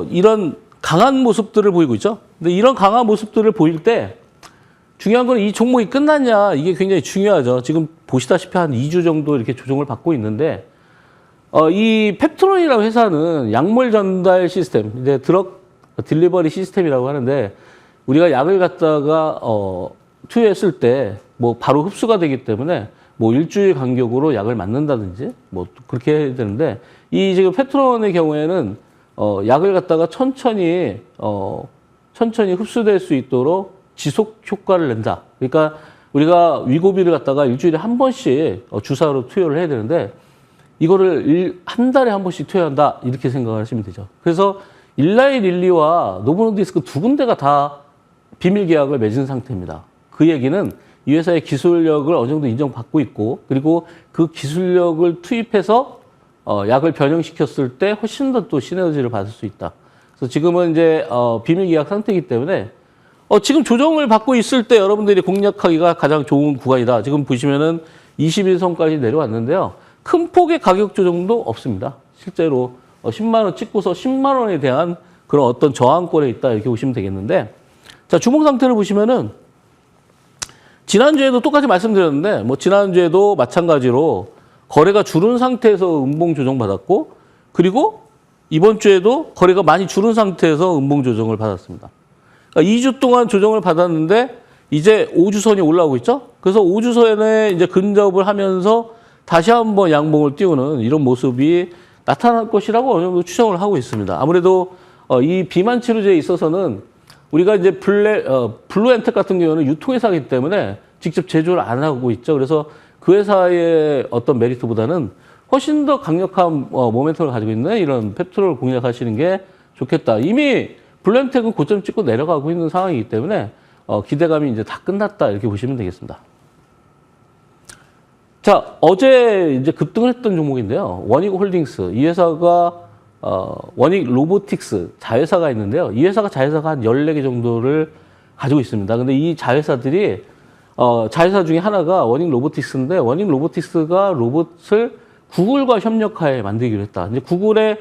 이런 강한 모습들을 보이고 있죠. 근데 이런 강한 모습들을 보일 때 중요한 건 이 종목이 끝났냐 이게 굉장히 중요하죠. 지금 보시다시피 한 2주 정도 이렇게 조정을 받고 있는데 이 펩트론이라는 회사는 약물 전달 시스템, 이제 드럭 딜리버리 시스템이라고 하는데 우리가 약을 갖다가 투여했을 때 뭐 바로 흡수가 되기 때문에 뭐 일주일 간격으로 약을 맞는다든지 뭐 그렇게 해야 되는데, 이 지금 펩트론의 경우에는 약을 갖다가 천천히 흡수될 수 있도록 지속 효과를 낸다. 그러니까 우리가 위고비를 갖다가 일주일에 한 번씩 주사로 투여를 해야 되는데 이거를 한 달에 한 번씩 투여한다 이렇게 생각하시면 되죠. 그래서 일라이 릴리와 노보노디스크 두 군데가 다 비밀 계약을 맺은 상태입니다. 그 얘기는 이 회사의 기술력을 어느 정도 인정받고 있고, 그리고 그 기술력을 투입해서 약을 변형시켰을 때 훨씬 더 또 시너지를 받을 수 있다. 그래서 지금은 이제 비밀 계약 상태이기 때문에 지금 조정을 받고 있을 때 여러분들이 공략하기가 가장 좋은 구간이다. 지금 보시면은 21선까지 내려왔는데요. 큰 폭의 가격 조정도 없습니다. 실제로 10만 원 찍고서 10만 원에 대한 그런 어떤 저항권에 있다 이렇게 보시면 되겠는데, 자, 주봉 상태를 보시면은 지난주에도 똑같이 말씀드렸는데 뭐 지난주에도 마찬가지로 거래가 줄은 상태에서 음봉 조정 받았고, 그리고 이번 주에도 거래가 많이 줄은 상태에서 음봉 조정을 받았습니다. 그러니까 2주 동안 조정을 받았는데 이제 5주선이 올라오고 있죠. 그래서 5주선에 이제 근접을 하면서 다시 한번 양봉을 띄우는 이런 모습이 나타날 것이라고 어느 정도 추정을 하고 있습니다. 아무래도 이 비만 치료제에 있어서는 우리가 이제 블루엔텍 같은 경우는 유통회사이기 때문에 직접 제조를 안 하고 있죠. 그래서 그 회사의 어떤 메리트보다는 훨씬 더 강력한 모멘텀을 가지고 있는 이런 펩토를 공략하시는 게 좋겠다. 이미 블루엔텍은 고점 찍고 내려가고 있는 상황이기 때문에 기대감이 이제 다 끝났다 이렇게 보시면 되겠습니다. 자, 어제 이제 급등을 했던 종목인데요. 원익홀딩스. 이 회사가, 원익 로보틱스 자회사가 있는데요. 이 회사가 자회사가 한 14개 정도를 가지고 있습니다. 근데 이 자회사들이, 자회사 중에 하나가 원익 로보틱스인데, 원익 로보틱스가 로봇을 구글과 협력하에 만들기로 했다. 이제 구글의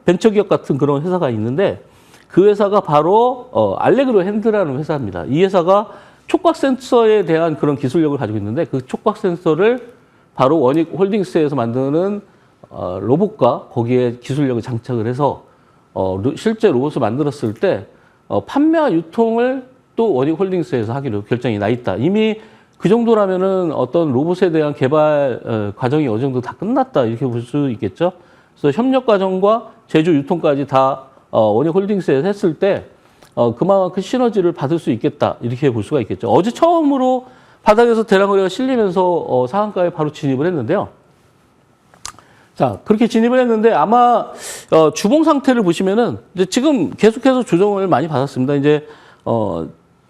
벤처기업 같은 그런 회사가 있는데, 그 회사가 바로, 알레그로 핸드라는 회사입니다. 이 회사가 촉각 센서에 대한 그런 기술력을 가지고 있는데 그 촉각 센서를 바로 원익 홀딩스에서 만드는 로봇과 거기에 기술력을 장착을 해서 실제 로봇을 만들었을 때 판매와 유통을 또 원익 홀딩스에서 하기로 결정이 나 있다. 이미 그 정도라면은 어떤 로봇에 대한 개발 과정이 어느 정도 다 끝났다 이렇게 볼 수 있겠죠. 그래서 협력 과정과 제조 유통까지 다 원익 홀딩스에서 했을 때 그만큼 시너지를 받을 수 있겠다. 이렇게 볼 수가 있겠죠. 어제 처음으로 바닥에서 대량거래가 실리면서 상한가에 바로 진입을 했는데요. 자, 그렇게 진입을 했는데 아마 주봉 상태를 보시면은 이제 지금 계속해서 조정을 많이 받았습니다. 이제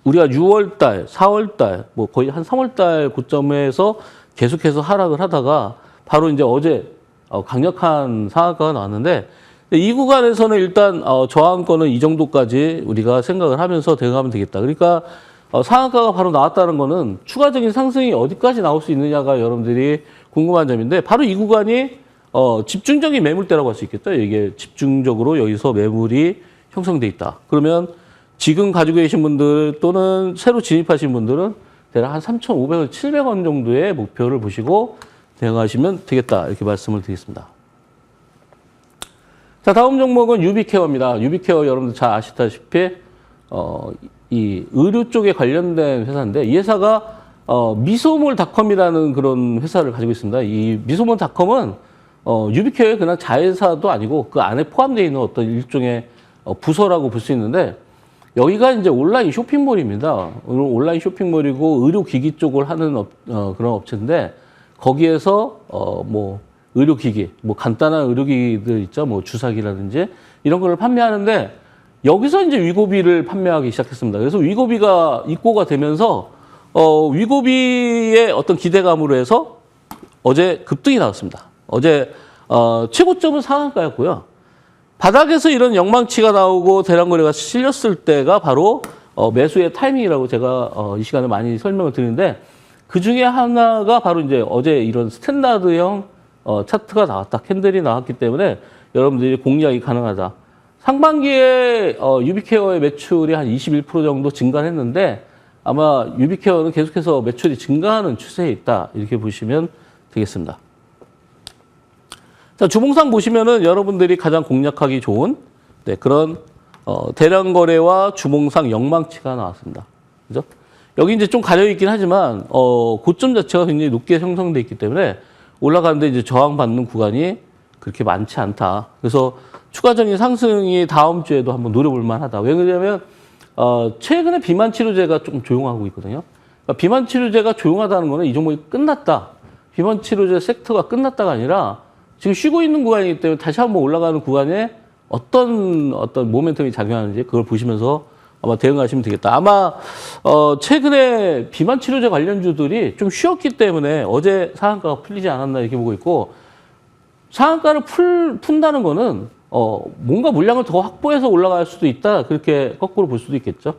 우리가 6월 달, 4월 달, 뭐 거의 한 3월 달 고점에서 계속해서 하락을 하다가 바로 이제 어제 강력한 상한가가 나왔는데 이 구간에서는 일단 저항권은 이 정도까지 우리가 생각을 하면서 대응하면 되겠다. 그러니까 상한가가 바로 나왔다는 거는 추가적인 상승이 어디까지 나올 수 있느냐가 여러분들이 궁금한 점인데 바로 이 구간이 집중적인 매물대라고 할 수 있겠죠. 이게 집중적으로 여기서 매물이 형성돼 있다. 그러면 지금 가지고 계신 분들 또는 새로 진입하신 분들은 대략 한 3,500원, 700원 정도의 목표를 보시고 대응하시면 되겠다. 이렇게 말씀을 드리겠습니다. 자, 다음 종목은 유비케어입니다. 유비케어 여러분들 잘 아시다시피, 이 의료 쪽에 관련된 회사인데, 이 회사가, 미소몰닷컴이라는 그런 회사를 가지고 있습니다. 이 미소몰닷컴은, 유비케어의 그냥 자회사도 아니고, 그 안에 포함되어 있는 어떤 일종의 부서라고 볼 수 있는데, 여기가 이제 온라인 쇼핑몰입니다. 온라인 쇼핑몰이고, 의료기기 쪽을 하는 그런 업체인데, 거기에서, 의료기기, 뭐 간단한 의료기기들 있죠. 뭐 주사기라든지 이런 거를 판매하는데 여기서 이제 위고비를 판매하기 시작했습니다. 그래서 위고비가 입고가 되면서 위고비의 어떤 기대감으로 해서 어제 급등이 나왔습니다. 어제 최고점은 상한가였고요. 바닥에서 이런 영망치가 나오고 대량거래가 실렸을 때가 바로 매수의 타이밍이라고 제가 이 시간에 많이 설명을 드리는데 그 중에 하나가 바로 이제 어제 이런 스탠다드형 차트가 나왔다. 캔들이 나왔기 때문에 여러분들이 공략이 가능하다. 상반기에 유비케어의 매출이 한 21% 정도 증가했는데 아마 유비케어는 계속해서 매출이 증가하는 추세에 있다. 이렇게 보시면 되겠습니다. 자, 주봉상 보시면은 여러분들이 가장 공략하기 좋은 그런 대량 거래와 주봉상 영망치가 나왔습니다. 그죠? 여기 이제 좀 가려 있긴 하지만 고점 자체가 굉장히 높게 형성돼 있기 때문에 올라가는데 이제 저항받는 구간이 그렇게 많지 않다. 그래서 추가적인 상승이 다음 주에도 한번 노려볼 만하다. 왜 그러냐면 최근에 비만 치료제가 좀 조용하고 있거든요. 그러니까 비만 치료제가 조용하다는 거는 이 종목이 끝났다. 비만 치료제 섹터가 끝났다가 아니라 지금 쉬고 있는 구간이기 때문에 다시 한번 올라가는 구간에 어떤 모멘텀이 작용하는지 그걸 보시면서 아마 대응하시면 되겠다. 아마 최근에 비만 치료제 관련주들이 좀 쉬었기 때문에 어제 상한가가 풀리지 않았나 이렇게 보고 있고 상한가를 푼다는 거는 뭔가 물량을 더 확보해서 올라갈 수도 있다. 그렇게 거꾸로 볼 수도 있겠죠.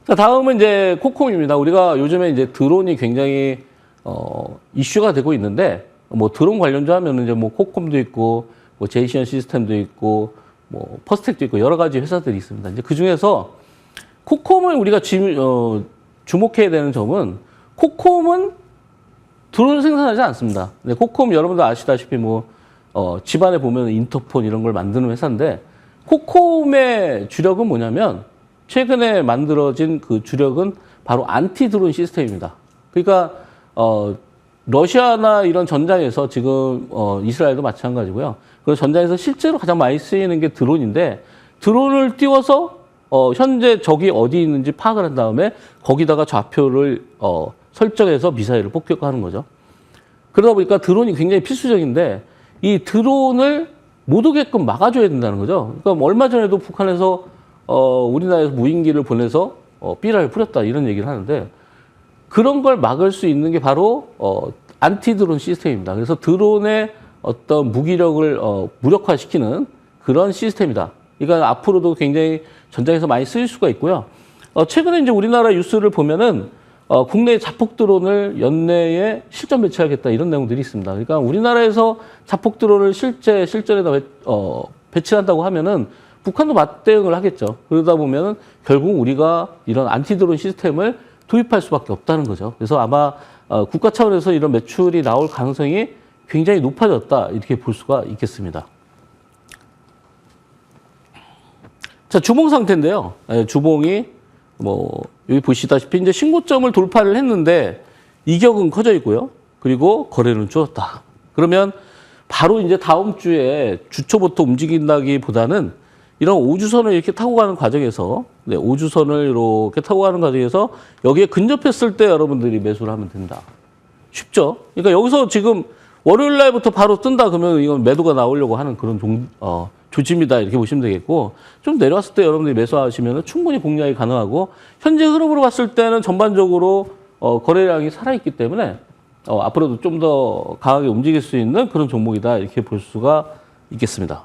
자, 다음은 이제 코콤입니다. 우리가 요즘에 이제 드론이 굉장히 이슈가 되고 있는데 뭐 드론 관련주 하면은 이제 뭐 코콤도 있고 뭐 제이션 시스템도 있고 뭐 퍼스텍도 있고 여러 가지 회사들이 있습니다. 이제 그 중에서 코콤을 우리가 주목해야 되는 점은 코콤은 드론을 생산하지 않습니다. 코콤 여러분들 아시다시피 뭐 집안에 보면 인터폰 이런 걸 만드는 회사인데 코콤의 주력은 뭐냐면 최근에 만들어진 그 주력은 바로 안티 드론 시스템입니다. 그러니까 러시아나 이런 전장에서 지금 이스라엘도 마찬가지고요. 그런 전장에서 실제로 가장 많이 쓰이는 게 드론인데 드론을 띄워서 현재 적이 어디 있는지 파악을 한 다음에 거기다가 좌표를 설정해서 미사일을 폭격하는 거죠. 그러다 보니까 드론이 굉장히 필수적인데 이 드론을 못 오게끔 막아줘야 된다는 거죠. 그러니까 얼마 전에도 북한에서 우리나라에서 무인기를 보내서 삐라를 뿌렸다 이런 얘기를 하는데 그런 걸 막을 수 있는 게 바로 안티 드론 시스템입니다. 그래서 드론의 어떤 무기력을 무력화시키는 그런 시스템이다. 그러니까 앞으로도 굉장히 전장에서 많이 쓰일 수가 있고요. 최근에 이제 우리나라 뉴스를 보면은 국내 자폭 드론을 연내에 실전 배치하겠다 이런 내용들이 있습니다. 그러니까 우리나라에서 자폭 드론을 실전에다 배치한다고 하면은 북한도 맞대응을 하겠죠. 그러다 보면은 결국 우리가 이런 안티 드론 시스템을 도입할 수밖에 없다는 거죠. 그래서 아마 국가 차원에서 이런 매출이 나올 가능성이 굉장히 높아졌다 이렇게 볼 수가 있겠습니다. 자, 주봉 상태인데요. 주봉이 여기 보시다시피 이제 신고점을 돌파를 했는데 이격은 커져 있고요. 그리고 거래는 줄었다. 그러면 바로 이제 다음 주에 주초부터 움직인다기보다는 이런 5주선을 이렇게 타고 가는 과정에서 5주선을 이렇게 타고 가는 과정에서 여기에 근접했을 때 여러분들이 매수를 하면 된다. 쉽죠? 그러니까 여기서 지금 월요일 날부터 바로 뜬다 그러면 이건 매도가 나오려고 하는 그런 조짐이다 이렇게 보시면 되겠고 좀 내려왔을 때 여러분들이 매수하시면 충분히 공략이 가능하고 현재 흐름으로 봤을 때는 전반적으로 거래량이 살아있기 때문에 앞으로도 좀 더 강하게 움직일 수 있는 그런 종목이다 이렇게 볼 수가 있겠습니다.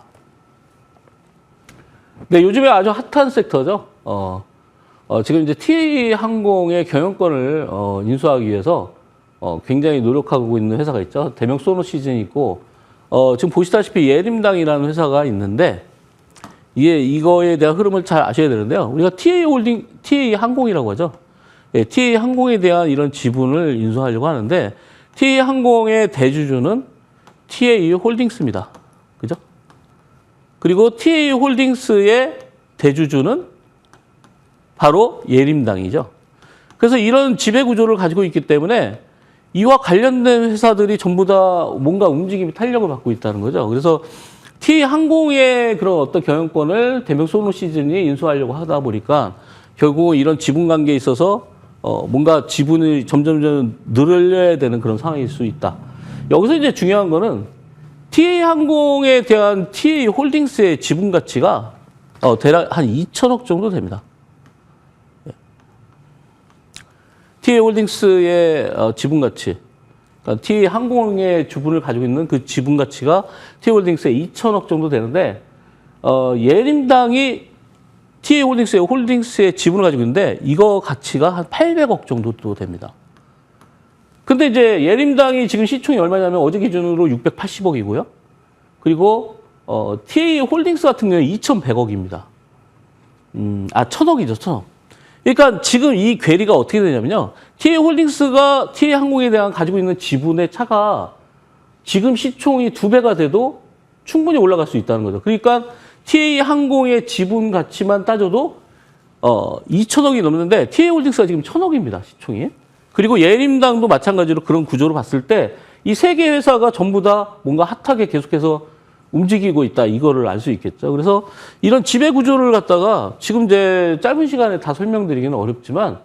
네, 요즘에 아주 핫한 섹터죠. 지금 이제 TA 항공의 경영권을 인수하기 위해서 굉장히 노력하고 있는 회사가 있죠. 대명 소노 시즌이 있고 지금 보시다시피 예림당이라는 회사가 있는데 이거에 대한 흐름을 잘 아셔야 되는데요. 우리가 TA 항공이라고 하죠. 예, TA 항공에 대한 이런 지분을 인수하려고 하는데 TA 항공의 대주주는 TA 홀딩스입니다. 그죠? 그리고 TA 홀딩스의 대주주는 바로 예림당이죠. 그래서 이런 지배 구조를 가지고 있기 때문에 이와 관련된 회사들이 전부 다 뭔가 움직임이 탄력을 받고 있다는 거죠. 그래서 TA 항공의 그런 어떤 경영권을 대명 소노 시즌이 인수하려고 하다 보니까 결국 이런 지분 관계에 있어서 뭔가 지분이 점점 늘려야 되는 그런 상황일 수 있다. 여기서 이제 중요한 거는 TA 항공에 대한 TA 홀딩스의 지분 가치가 대략 한 2천억 정도 됩니다. TA 홀딩스의 지분 가치, 그러니까 TA 항공의 주분을 가지고 있는 그 지분 가치가 TA 홀딩스의 2천억 정도 되는데 예림당이 TA 홀딩스의 지분을 가지고 있는데 이거 가치가 한 800억 정도 됩니다. 근데 이제 예림당이 지금 시총이 얼마냐면 어제 기준으로 680억이고요. 그리고 TA 홀딩스 같은 경우는 2,100억입니다. 1,000억이죠, 1,000억. 그러니까 지금 이 괴리가 어떻게 되냐면요. TA 홀딩스가 TA 항공에 대한 가지고 있는 지분의 차가 지금 시총이 2배가 돼도 충분히 올라갈 수 있다는 거죠. 그러니까 TA 항공의 지분 가치만 따져도 2,000억이 넘는데 TA 홀딩스가 지금 1,000억입니다, 시총이. 그리고 예림당도 마찬가지로 그런 구조로 봤을 때 이 세 개 회사가 전부 다 뭔가 핫하게 계속해서 움직이고 있다. 이거를 알 수 있겠죠. 그래서 이런 지배 구조를 갖다가 지금 이제 짧은 시간에 다 설명드리기는 어렵지만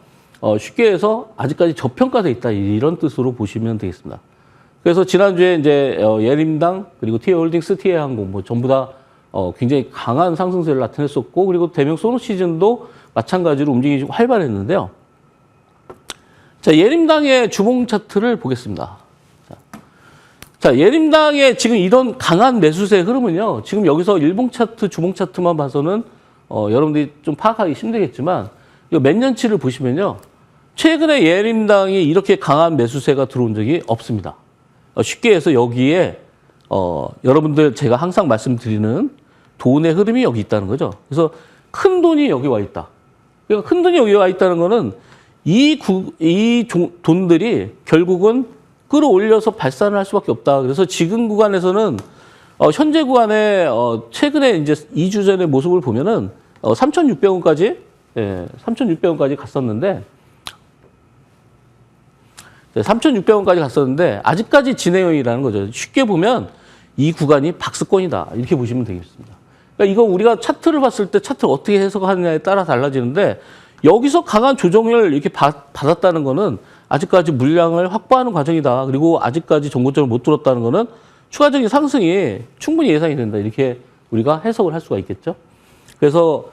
쉽게 해서 아직까지 저평가돼 있다. 이런 뜻으로 보시면 되겠습니다. 그래서 지난주에 이제 예림당 그리고 TA 홀딩스, TA 항공 뭐 전부 다 굉장히 강한 상승세를 나타냈었고 그리고 대명 소노 시즌도 마찬가지로 움직임이 좀 활발했는데요. 자, 예림당의 주봉 차트를 보겠습니다. 자, 예림당의 지금 이런 강한 매수세 흐름은요. 지금 여기서 일봉 차트, 주봉 차트만 봐서는 여러분들이 좀 파악하기 힘들겠지만 이거 몇 년치를 보시면요. 최근에 예림당이 이렇게 강한 매수세가 들어온 적이 없습니다. 쉽게 해서 여기에 여러분들 제가 항상 말씀드리는 돈의 흐름이 여기 있다는 거죠. 그래서 큰 돈이 여기 와 있다. 그러니까 큰 돈이 여기 와 있다는 거는 이 돈들이 결국은 끌어올려서 발산을 할 수밖에 없다. 그래서 지금 구간에서는 현재 구간에 최근에 이제 2주 전의 모습을 보면은 3,600원까지 3,600원까지 갔었는데 3,600원까지 갔었는데 아직까지 진행형이라는 거죠. 쉽게 보면 이 구간이 박스권이다 이렇게 보시면 되겠습니다. 그러니까 이거 우리가 차트를 봤을 때 차트를 어떻게 해석하느냐에 따라 달라지는데 여기서 강한 조정을 이렇게 받았다는 거는 아직까지 물량을 확보하는 과정이다. 그리고 아직까지 정고점을 못 뚫었다는 거는 추가적인 상승이 충분히 예상이 된다. 이렇게 우리가 해석을 할 수가 있겠죠. 그래서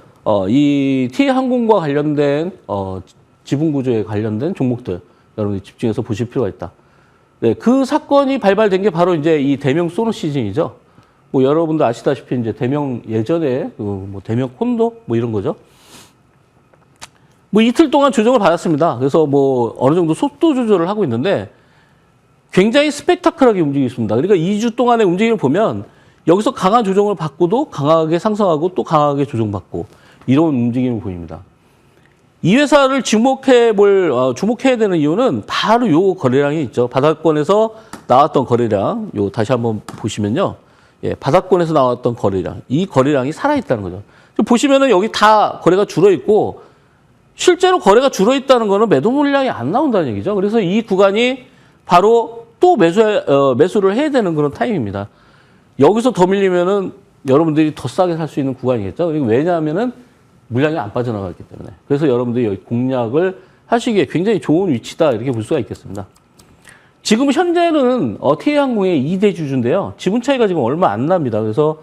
이 T항공과 관련된 지분 구조에 관련된 종목들 여러분들이 집중해서 보실 필요가 있다. 네, 그 사건이 발발된 게 바로 이제 이 대명 소노 시즌이죠. 뭐 여러분도 아시다시피 이제 대명 예전에 뭐 대명 콘도 뭐 이런 거죠. 뭐 이틀 동안 조정을 받았습니다. 그래서 뭐 어느 정도 속도 조절을 하고 있는데 굉장히 스펙타클하게 움직이고 있습니다. 그러니까 2주 동안의 움직임을 보면 여기서 강한 조정을 받고도 강하게 상승하고 또 강하게 조정받고 이런 움직임을 보입니다. 이 회사를 주목해야 되는 이유는 바로 요 거래량이 있죠. 바닥권에서 나왔던 거래량, 요 다시 한번 보시면요. 예, 바닥권에서 나왔던 거래량, 이 거래량이 살아있다는 거죠. 보시면은 여기 다 거래가 줄어있고 실제로 거래가 줄어있다는 거는 매도 물량이 안 나온다는 얘기죠. 그래서 이 구간이 바로 또 매수를 해야 되는 그런 타임입니다. 여기서 더 밀리면은 여러분들이 더 싸게 살 수 있는 구간이겠죠. 왜냐하면은 물량이 안 빠져나가기 때문에. 그래서 여러분들이 여기 공략을 하시기에 굉장히 좋은 위치다 이렇게 볼 수가 있겠습니다. 지금 현재는 T항공의 2대 주주인데요. 지분 차이가 지금 얼마 안 납니다. 그래서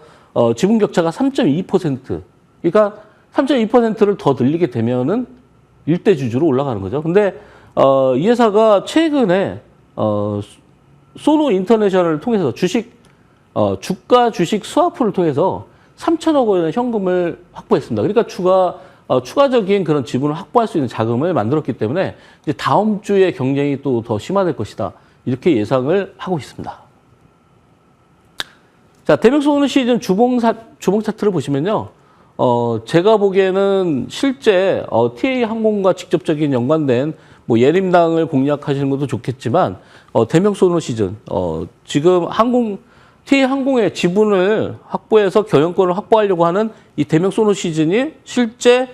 지분 격차가 3.2%. 그러니까 3.2%를 더 늘리게 되면은 1대 주주로 올라가는 거죠. 근데 이 회사가 최근에 소노 인터내셔널을 통해서 주가 주식 스와프를 통해서 3천억 원의 현금을 확보했습니다. 그러니까 추가적인 그런 지분을 확보할 수 있는 자금을 만들었기 때문에 이제 다음 주에 경쟁이 또 더 심화될 것이다. 이렇게 예상을 하고 있습니다. 자, 대명소는 시즌 주봉 차트를 보시면요. 제가 보기에는 실제 TA항공과 직접적인 연관된 뭐 예림당을 공략하시는 것도 좋겠지만 대명소는 시즌 지금 TA항공의 지분을 확보해서 경영권을 확보하려고 하는 이 대명소노 시즌이 실제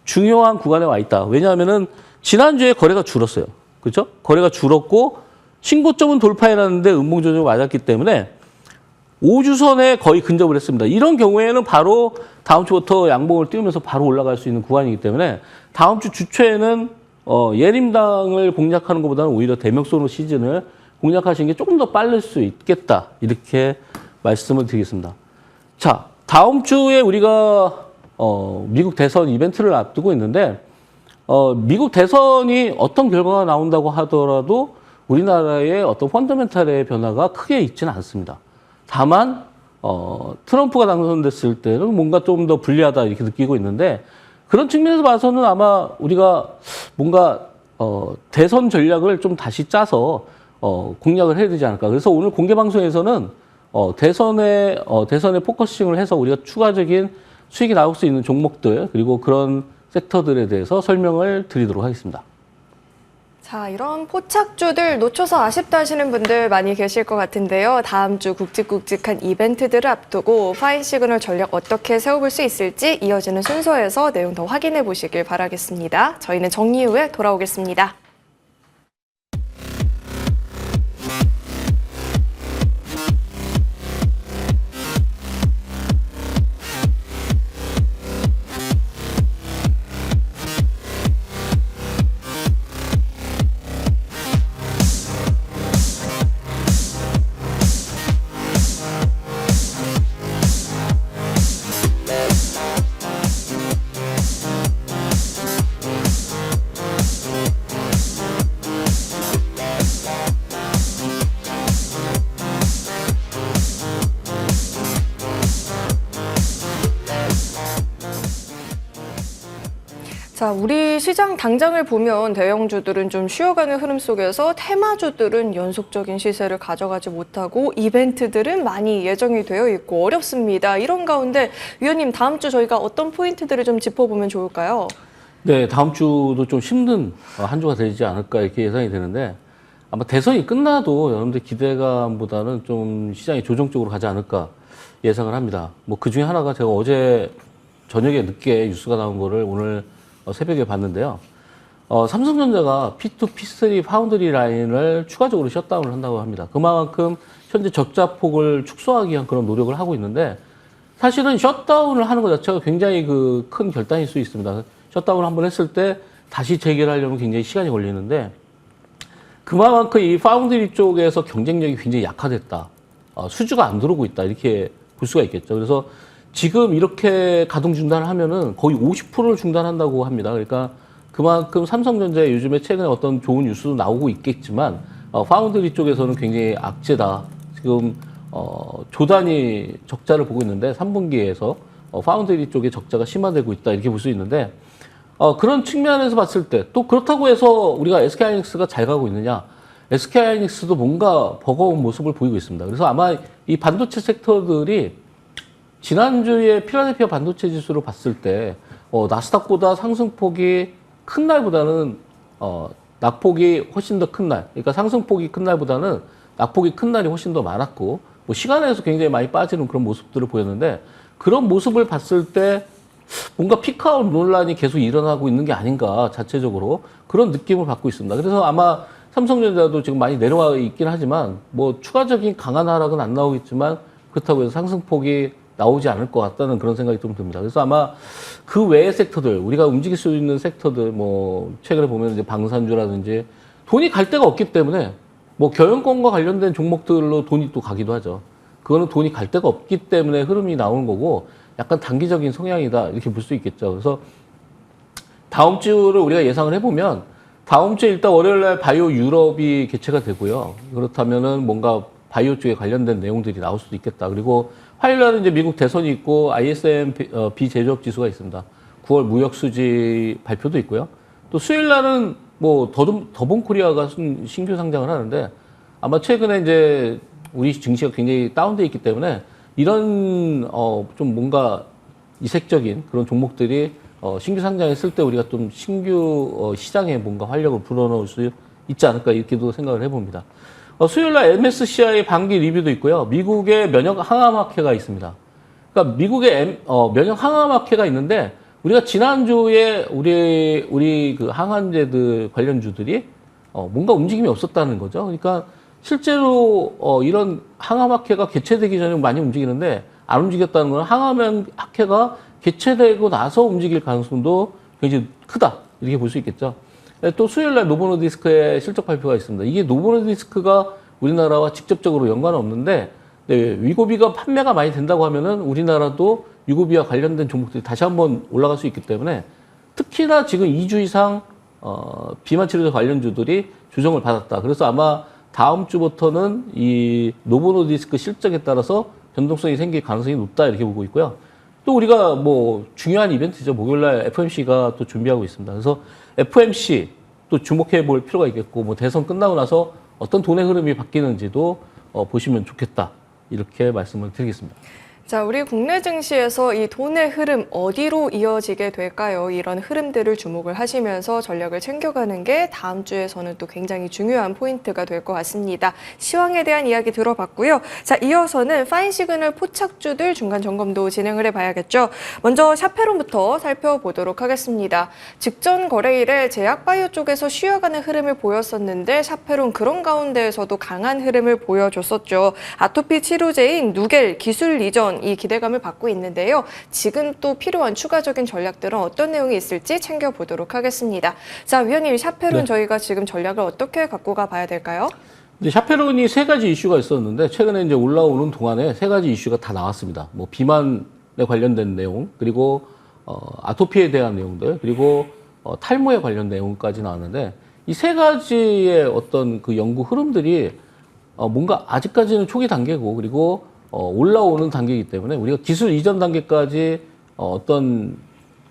중요한 구간에 와 있다. 왜냐하면은 지난주에 거래가 줄었어요. 그렇죠? 거래가 줄었고 신고점은 돌파해놨는데 음봉 조정이 맞았기 때문에 5주선에 거의 근접을 했습니다. 이런 경우에는 바로 다음 주부터 양봉을 띄우면서 바로 올라갈 수 있는 구간이기 때문에 다음 주 주초에는 예림당을 공략하는 것보다는 오히려 대명소노 시즌을 공략하시는 게 조금 더 빠를 수 있겠다. 이렇게 말씀을 드리겠습니다. 자, 다음 주에 우리가 미국 대선 이벤트를 앞두고 있는데 미국 대선이 어떤 결과가 나온다고 하더라도 우리나라의 어떤 펀더멘탈의 변화가 크게 있지는 않습니다. 다만 트럼프가 당선됐을 때는 뭔가 좀 더 불리하다 이렇게 느끼고 있는데 그런 측면에서 봐서는 아마 우리가 뭔가 대선 전략을 좀 다시 짜서 공략을 해야 되지 않을까. 그래서 오늘 공개 방송에서는 대선에 포커싱을 해서 우리가 추가적인 수익이 나올 수 있는 종목들 그리고 그런 섹터들에 대해서 설명을 드리도록 하겠습니다. 자, 이런 포착주들 놓쳐서 아쉽다 하시는 분들 많이 계실 것 같은데요. 다음 주 굵직굵직한 이벤트들을 앞두고 파인 시그널 전략 어떻게 세워볼 수 있을지 이어지는 순서에서 내용 더 확인해 보시길 바라겠습니다. 저희는 정리 후에 돌아오겠습니다. 자, 우리 시장 당장을 보면 대형주들은 좀 쉬어가는 흐름 속에서 테마주들은 연속적인 시세를 가져가지 못하고 이벤트들은 많이 예정이 되어 있고 어렵습니다. 이런 가운데 위원님 다음 주 저희가 어떤 포인트들을 좀 짚어보면 좋을까요? 네, 다음 주도 좀 힘든 한 주가 되지 않을까 이렇게 예상이 되는데 아마 대선이 끝나도 여러분들 기대감보다는 좀 시장이 조정적으로 가지 않을까 예상을 합니다. 뭐 그 중에 하나가 제가 어제 저녁에 늦게 뉴스가 나온 거를 오늘 새벽에 봤는데요. 삼성전자가 P2, P3 파운드리 라인을 추가적으로 셧다운을 한다고 합니다. 그만큼 현재 적자 폭을 축소하기 위한 그런 노력을 하고 있는데 사실은 셧다운을 하는 것 자체가 굉장히 그 큰 결단일 수 있습니다. 셧다운을 한번 했을 때 다시 재개하려면 굉장히 시간이 걸리는데 그만큼 이 파운드리 쪽에서 경쟁력이 굉장히 약화됐다. 수주가 안 들어오고 있다. 이렇게 볼 수가 있겠죠. 그래서 지금 이렇게 가동 중단을 하면은 거의 50%를 중단한다고 합니다. 그러니까 그만큼 삼성전자에 요즘에 최근에 어떤 좋은 뉴스도 나오고 있겠지만 파운드리 쪽에서는 굉장히 악재다. 지금 조 단위 적자를 보고 있는데 3분기에서 파운드리 쪽에 적자가 심화되고 있다. 이렇게 볼 수 있는데 그런 측면에서 봤을 때 또 그렇다고 해서 우리가 SK하이닉스가 잘 가고 있느냐? SK하이닉스도 뭔가 버거운 모습을 보이고 있습니다. 그래서 아마 이 반도체 섹터들이 지난주에 필라델피아 반도체 지수를 봤을 때 나스닥보다 상승폭이 큰 날보다는 낙폭이 훨씬 더 큰 날, 그러니까 상승폭이 큰 날보다는 낙폭이 큰 날이 훨씬 더 많았고 뭐 시간에서 굉장히 많이 빠지는 그런 모습들을 보였는데 그런 모습을 봤을 때 뭔가 피크아웃 논란이 계속 일어나고 있는 게 아닌가 자체적으로 그런 느낌을 받고 있습니다. 그래서 아마 삼성전자도 지금 많이 내려와 있긴 하지만 뭐 추가적인 강한 하락은 안 나오겠지만 그렇다고 해서 상승폭이 나오지 않을 것 같다는 그런 생각이 좀 듭니다. 그래서 아마 그 외의 섹터들, 우리가 움직일 수 있는 섹터들, 뭐, 최근에 보면 이제 방산주라든지 돈이 갈 데가 없기 때문에 뭐 경영권과 관련된 종목들로 돈이 또 가기도 하죠. 그거는 돈이 갈 데가 없기 때문에 흐름이 나오는 거고 약간 단기적인 성향이다. 이렇게 볼 수 있겠죠. 그래서 다음 주를 우리가 예상을 해보면 다음 주에 일단 월요일 날 바이오 유럽이 개최가 되고요. 그렇다면은 뭔가 바이오 쪽에 관련된 내용들이 나올 수도 있겠다. 그리고 화요일 날은 이제 미국 대선이 있고 ISM 비제조업 지수가 있습니다. 9월 무역 수지 발표도 있고요. 또 수요일 날은 뭐 더본 코리아가 신규 상장을 하는데 아마 최근에 이제 우리 증시가 굉장히 다운돼 있기 때문에 이런 좀 뭔가 이색적인 그런 종목들이 신규 상장했을 때 우리가 좀 신규 시장에 뭔가 활력을 불어넣을 수 있지 않을까 이렇게도 생각을 해봅니다. 수요일 날 MSCI 반기 리뷰도 있고요. 미국의 면역 항암학회가 있습니다. 그러니까 미국의 면역 항암학회가 있는데 우리가 지난주에 우리 그 항암제들 관련주들이 뭔가 움직임이 없었다는 거죠. 그러니까 실제로 이런 항암학회가 개최되기 전에 많이 움직이는데 안 움직였다는 건 항암학회가 개최되고 나서 움직일 가능성도 굉장히 크다. 이렇게 볼 수 있겠죠. 또 수요일 날 노보노디스크의 실적 발표가 있습니다. 이게 노보노디스크가 우리나라와 직접적으로 연관은 없는데 위고비가 판매가 많이 된다고 하면은 우리나라도 위고비와 관련된 종목들이 다시 한번 올라갈 수 있기 때문에 특히나 지금 2주 이상 비만 치료제 관련주들이 조정을 받았다. 그래서 아마 다음 주부터는 이 노보노디스크 실적에 따라서 변동성이 생길 가능성이 높다 이렇게 보고 있고요. 또 우리가 뭐 중요한 이벤트죠. 목요일날 FMC가 또 준비하고 있습니다. 그래서 FMC 또 주목해 볼 필요가 있겠고 뭐 대선 끝나고 나서 어떤 돈의 흐름이 바뀌는지도 보시면 좋겠다. 이렇게 말씀을 드리겠습니다. 자, 우리 국내 증시에서 이 돈의 흐름 어디로 이어지게 될까요? 이런 흐름들을 주목을 하시면서 전략을 챙겨가는 게 다음 주에서는 또 굉장히 중요한 포인트가 될 것 같습니다. 시황에 대한 이야기 들어봤고요. 자, 이어서는 파인 시그널 포착주들 중간 점검도 진행을 해봐야겠죠. 먼저 샤페론부터 살펴보도록 하겠습니다. 직전 거래일에 제약바이오 쪽에서 쉬어가는 흐름을 보였었는데 샤페론 그런 가운데에서도 강한 흐름을 보여줬었죠. 아토피 치료제인 누겔 기술 이전 이 기대감을 받고 있는데요. 지금 또 필요한 추가적인 전략들은 어떤 내용이 있을지 챙겨보도록 하겠습니다. 자, 위원님, 샤페론 네. 저희가 지금 전략을 어떻게 갖고 가봐야 될까요? 이제 샤페론이 세 가지 이슈가 있었는데 최근에 이제 올라오는 동안에 세 가지 이슈가 다 나왔습니다. 뭐 비만에 관련된 내용, 그리고 아토피에 대한 내용들, 그리고 탈모에 관련 내용까지 나왔는데 이 세 가지의 어떤 그 연구 흐름들이 뭔가 아직까지는 초기 단계고 그리고 올라오는 단계이기 때문에 우리가 기술 이전 단계까지 어떤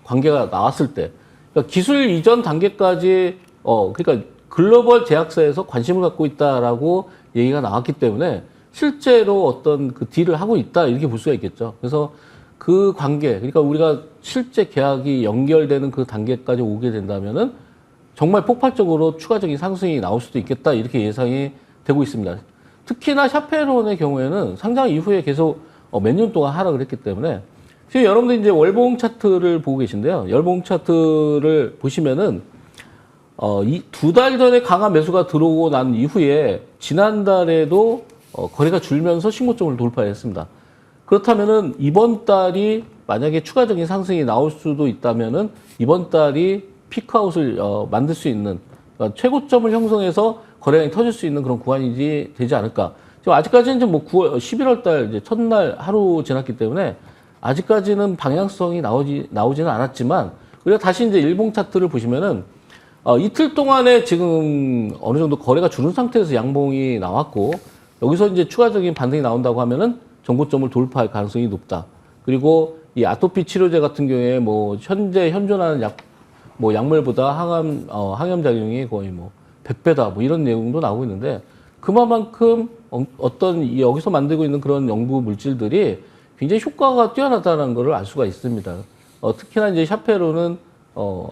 관계가 나왔을 때, 그러니까 기술 이전 단계까지 그러니까 글로벌 제약사에서 관심을 갖고 있다라고 얘기가 나왔기 때문에 실제로 어떤 그 딜을 하고 있다 이렇게 볼 수가 있겠죠. 그래서 그 관계, 그러니까 우리가 실제 계약이 연결되는 그 단계까지 오게 된다면은 정말 폭발적으로 추가적인 상승이 나올 수도 있겠다 이렇게 예상이 되고 있습니다. 특히나 샤페론의 경우에는 상장 이후에 계속 몇 년 동안 하락을 했기 때문에 지금 여러분들 이제 월봉 차트를 보고 계신데요. 월봉 차트를 보시면은 이 2달 전에 강한 매수가 들어오고 난 이후에 지난달에도 거래가 줄면서 신고점을 돌파했습니다. 그렇다면은 이번 달이 만약에 추가적인 상승이 나올 수도 있다면은 이번 달이 피크아웃을 만들 수 있는 그러니까 최고점을 형성해서 거래량이 터질 수 있는 그런 구간이지 되지 않을까. 지금 아직까지는 이제 뭐 11월 달 이제 첫날 하루 지났기 때문에 아직까지는 방향성이 나오지는 않았지만 우리가 다시 이제 일봉 차트를 보시면은 이틀 동안에 지금 어느 정도 거래가 줄은 상태에서 양봉이 나왔고 여기서 이제 추가적인 반등이 나온다고 하면은 정고점을 돌파할 가능성이 높다. 그리고 이 아토피 치료제 같은 경우에 뭐 현재 현존하는 뭐 약물보다 항염 작용이 거의 뭐 100배다 뭐 이런 내용도 나오고 있는데 그만큼 어떤 여기서 만들고 있는 그런 연구 물질들이 굉장히 효과가 뛰어나다는 것을 알 수가 있습니다. 특히나 이제 샤페로는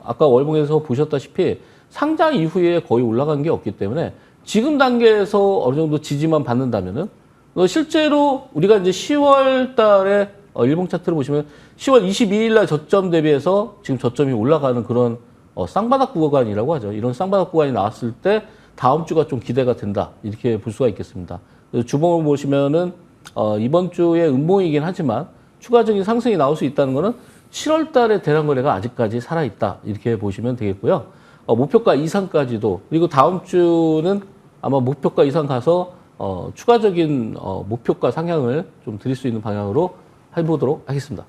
아까 월봉에서 보셨다시피 상장 이후에 거의 올라간 게 없기 때문에 지금 단계에서 어느 정도 지지만 받는다면은 실제로 우리가 이제 10월 달에 일봉 차트를 보시면 10월 22일 날 저점 대비해서 지금 저점이 올라가는 그런 쌍바닥 구간이라고 하죠. 이런 쌍바닥 구간이 나왔을 때 다음 주가 좀 기대가 된다. 이렇게 볼 수가 있겠습니다. 그래서 주봉을 보시면은 이번 주에 음봉이긴 하지만 추가적인 상승이 나올 수 있다는 거는 7월 달에 대량 거래가 아직까지 살아있다. 이렇게 보시면 되겠고요. 목표가 이상까지도 그리고 다음 주는 아마 목표가 이상 가서 추가적인 목표가 상향을 좀 드릴 수 있는 방향으로 해보도록 하겠습니다.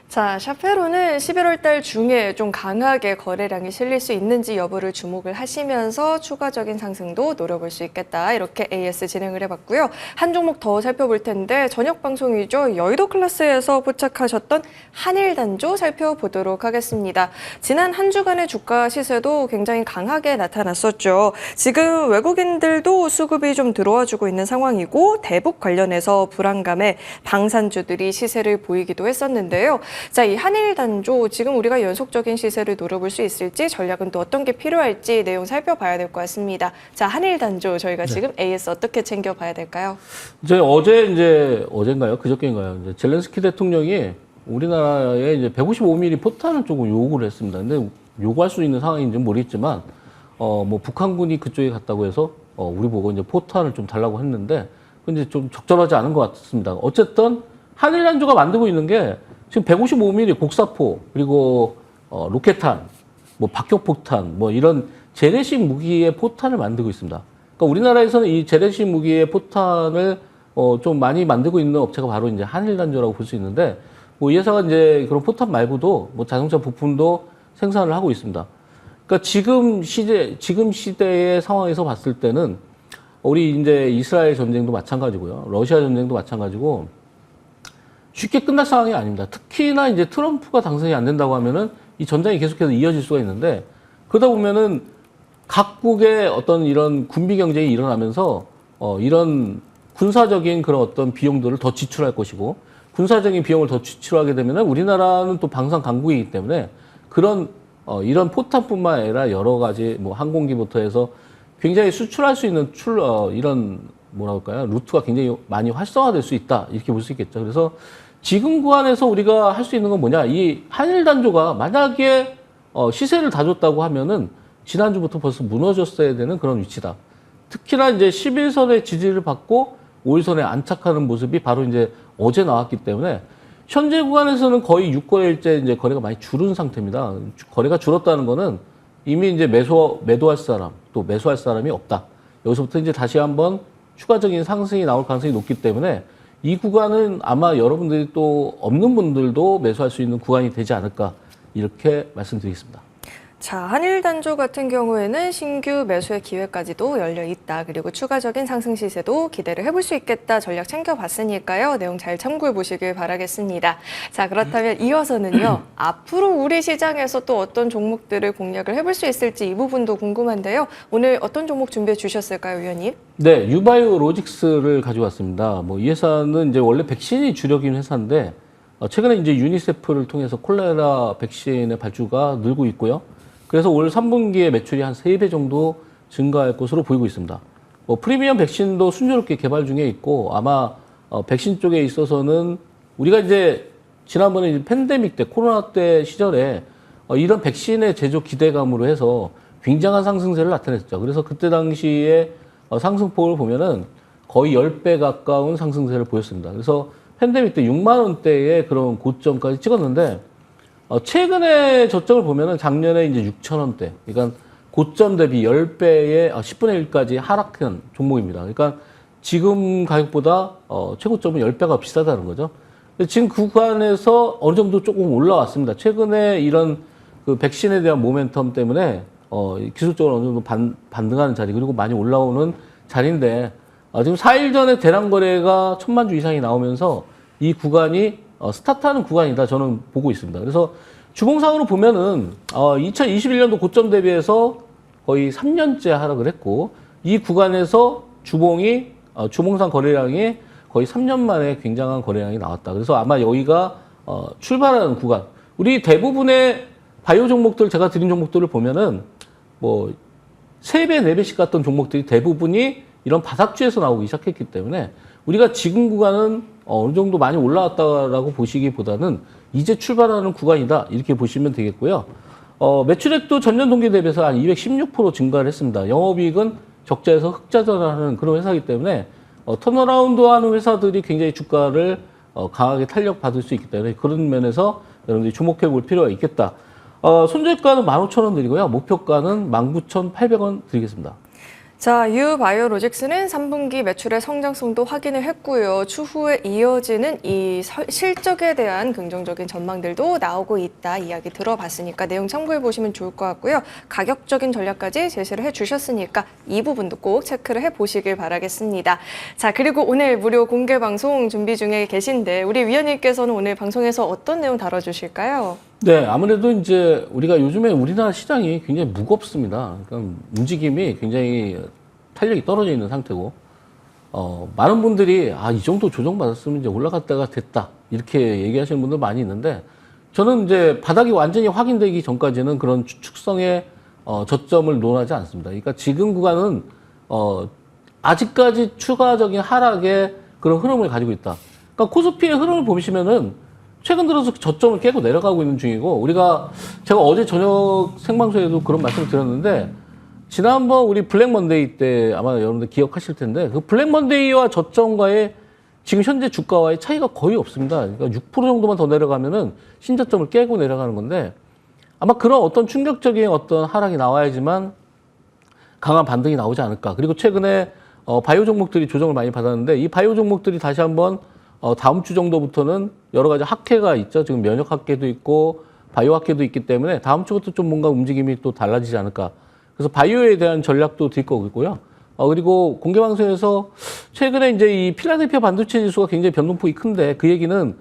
자, 샤페로는 11월 달 중에 좀 강하게 거래량이 실릴 수 있는지 여부를 주목을 하시면서 추가적인 상승도 노려볼 수 있겠다. 이렇게 AS 진행을 해봤고요. 한 종목 더 살펴볼 텐데 저녁 방송이죠. 여의도 클래스에서 포착하셨던 한일단조 살펴보도록 하겠습니다. 지난 한 주간의 주가 시세도 굉장히 강하게 나타났었죠. 지금 외국인들도 수급이 좀 들어와주고 있는 상황이고 대북 관련해서 불안감에 방산주들이 시세를 보이기도 했었는데요. 자, 이 한일단조 지금 우리가 연속적인 시세를 노려볼 수 있을지 전략은 또 어떤 게 필요할지 내용 살펴봐야 될 것 같습니다. 자, 한일단조 저희가 지금 AS 어떻게 챙겨봐야 될까요? 어젠가요? 그저께인가요? 이제 젤렌스키 대통령이 우리나라에 이제 155mm 포탄을 조금 요구를 했습니다. 근데 요구할 수 있는 상황인지는 모르겠지만 뭐 북한군이 그쪽에 갔다고 해서 우리 보고 이제 포탄을 좀 달라고 했는데 근데 좀 적절하지 않은 것 같습니다. 어쨌든 한일단조가 만들고 있는 게 지금 155mm 곡사포 그리고 로켓탄, 뭐 박격폭탄, 뭐 이런 재래식 무기의 포탄을 만들고 있습니다. 그러니까 우리나라에서는 이 재래식 무기의 포탄을 좀 많이 만들고 있는 업체가 바로 이제 한일단조라고 볼 수 있는데 뭐 이 회사가 이제 그런 포탄 말고도 뭐 자동차 부품도 생산을 하고 있습니다. 그러니까 지금 시대의 상황에서 봤을 때는 우리 이제 이스라엘 전쟁도 마찬가지고요, 러시아 전쟁도 마찬가지고. 쉽게 끝날 상황이 아닙니다. 특히나 이제 트럼프가 당선이 안 된다고 하면은 이 전쟁이 계속해서 이어질 수가 있는데 그러다 보면은 각국의 어떤 이런 군비 경쟁이 일어나면서 이런 군사적인 그런 어떤 비용들을 더 지출할 것이고 군사적인 비용을 더 지출하게 되면은 우리나라는 또 방산 강국이기 때문에 그런 이런 포탄뿐만 아니라 여러 가지 뭐 항공기부터 해서 굉장히 수출할 수 있는 이런 뭐라 할까요? 루트가 굉장히 많이 활성화될 수 있다. 이렇게 볼 수 있겠죠. 그래서 지금 구간에서 우리가 할 수 있는 건 뭐냐? 이 한일단조가 만약에 시세를 다 줬다고 하면은 지난주부터 벌써 무너졌어야 되는 그런 위치다. 특히나 이제 11선의 지지를 받고 5일선에 안착하는 모습이 바로 이제 어제 나왔기 때문에 현재 구간에서는 거의 6거래일째 이제 거래가 많이 줄은 상태입니다. 거래가 줄었다는 거는 이미 이제 매도할 사람, 또 매수할 사람이 없다. 여기서부터 이제 다시 한번 추가적인 상승이 나올 가능성이 높기 때문에 이 구간은 아마 여러분들이 또 없는 분들도 매수할 수 있는 구간이 되지 않을까 이렇게 말씀드리겠습니다. 자, 한일단조 같은 경우에는 신규 매수의 기회까지도 열려 있다. 그리고 추가적인 상승 시세도 기대를 해볼 수 있겠다. 전략 챙겨봤으니까요. 내용 잘 참고해 보시길 바라겠습니다. 자, 그렇다면 이어서는요. 앞으로 우리 시장에서 또 어떤 종목들을 공략을 해볼 수 있을지 이 부분도 궁금한데요. 오늘 어떤 종목 준비해 주셨을까요, 위원님? 네, 유바이오 로직스를 가져왔습니다. 뭐 이 회사는 이제 원래 백신이 주력인 회사인데 최근에 이제 유니세프를 통해서 콜레라 백신의 발주가 늘고 있고요. 그래서 올 3분기에 매출이 한 3배 정도 증가할 것으로 보이고 있습니다. 뭐 프리미엄 백신도 순조롭게 개발 중에 있고 아마 백신 쪽에 있어서는 우리가 이제 지난번에 이제 팬데믹 때 코로나 때 시절에 이런 백신의 제조 기대감으로 해서 굉장한 상승세를 나타냈죠. 그래서 그때 당시에 상승폭을 보면은 거의 10배 가까운 상승세를 보였습니다. 그래서 팬데믹 때 6만 원대의 그런 고점까지 찍었는데 최근에 저점을 보면은 작년에 이제 6천 원대, 그러니까 고점 대비 10배의 10분의 1까지 하락한 종목입니다. 그러니까 지금 가격보다 최고점은 10배가 비싸다는 거죠. 지금 그 구간에서 어느 정도 조금 올라왔습니다. 최근에 이런 그 백신에 대한 모멘텀 때문에 기술적으로 어느 정도 반등하는 자리, 그리고 많이 올라오는 자리인데 지금 4일 전에 대량 거래가 1000만 주 이상이 나오면서 이 구간이 스타트하는 구간이다 저는 보고 있습니다. 그래서 주봉상으로 보면은 2021년도 고점 대비해서 거의 3년째 하락을 했고 이 구간에서 주봉상 거래량이 거의 3년 만에 굉장한 거래량이 나왔다. 그래서 아마 여기가 출발하는 구간. 우리 대부분의 바이오 종목들 제가 드린 종목들을 보면은 뭐 3배, 4배씩 갔던 종목들이 대부분이 이런 바닥주에서 나오기 시작했기 때문에 우리가 지금 구간은 어느 정도 많이 올라왔다라고 보시기보다는 이제 출발하는 구간이다 이렇게 보시면 되겠고요. 매출액도 전년 동기 대비해서 한 216% 증가를 했습니다. 영업이익은 적자에서 흑자 전환하는 그런 회사이기 때문에 턴어라운드하는 회사들이 굉장히 주가를 강하게 탄력받을 수 있기 때문에 그런 면에서 여러분들이 주목해 볼 필요가 있겠다. 손절가는 15,000원 드리고요. 목표가는 19,800원 드리겠습니다. 자, 유바이오로직스는 3분기 매출의 성장성도 확인을 했고요. 추후에 이어지는 이 실적에 대한 긍정적인 전망들도 나오고 있다 이야기 들어봤으니까 내용 참고해 보시면 좋을 것 같고요. 가격적인 전략까지 제시를 해주셨으니까 이 부분도 꼭 체크를 해보시길 바라겠습니다. 자, 그리고 오늘 무료 공개 방송 준비 중에 계신데 우리 위원님께서는 오늘 방송에서 어떤 내용 다뤄주실까요? 네, 아무래도 이제 우리가 요즘에 우리나라 시장이 굉장히 무겁습니다. 그러니까 움직임이 굉장히 탄력이 떨어져 있는 상태고, 많은 분들이 이 정도 조정받았으면 이제 올라갔다가 됐다. 이렇게 얘기하시는 분들 많이 있는데, 저는 이제 바닥이 완전히 확인되기 전까지는 그런 추측성의 저점을 논하지 않습니다. 그러니까 지금 구간은, 아직까지 추가적인 하락의 그런 흐름을 가지고 있다. 그러니까 코스피의 흐름을 보시면은 최근 들어서 저점을 깨고 내려가고 있는 중이고 제가 어제 저녁 생방송에도 그런 말씀을 드렸는데 지난번 우리 블랙 먼데이 때 아마 여러분들 기억하실 텐데 그 블랙 먼데이와 저점과의 지금 현재 주가와의 차이가 거의 없습니다. 그러니까 6% 정도만 더 내려가면은 신저점을 깨고 내려가는 건데 아마 그런 어떤 충격적인 어떤 하락이 나와야지만 강한 반등이 나오지 않을까. 그리고 최근에 바이오 종목들이 조정을 많이 받았는데 이 바이오 종목들이 다시 한번 다음 주 정도부터는 여러 가지 학회가 있죠. 지금 면역 학회도 있고 바이오 학회도 있기 때문에 다음 주부터 좀 뭔가 움직임이 또 달라지지 않을까. 그래서 바이오에 대한 전략도 드릴 거고요. 그리고 공개 방송에서 최근에 이제 이 필라델피아 반도체 지수가 굉장히 변동폭이 큰데 그 얘기는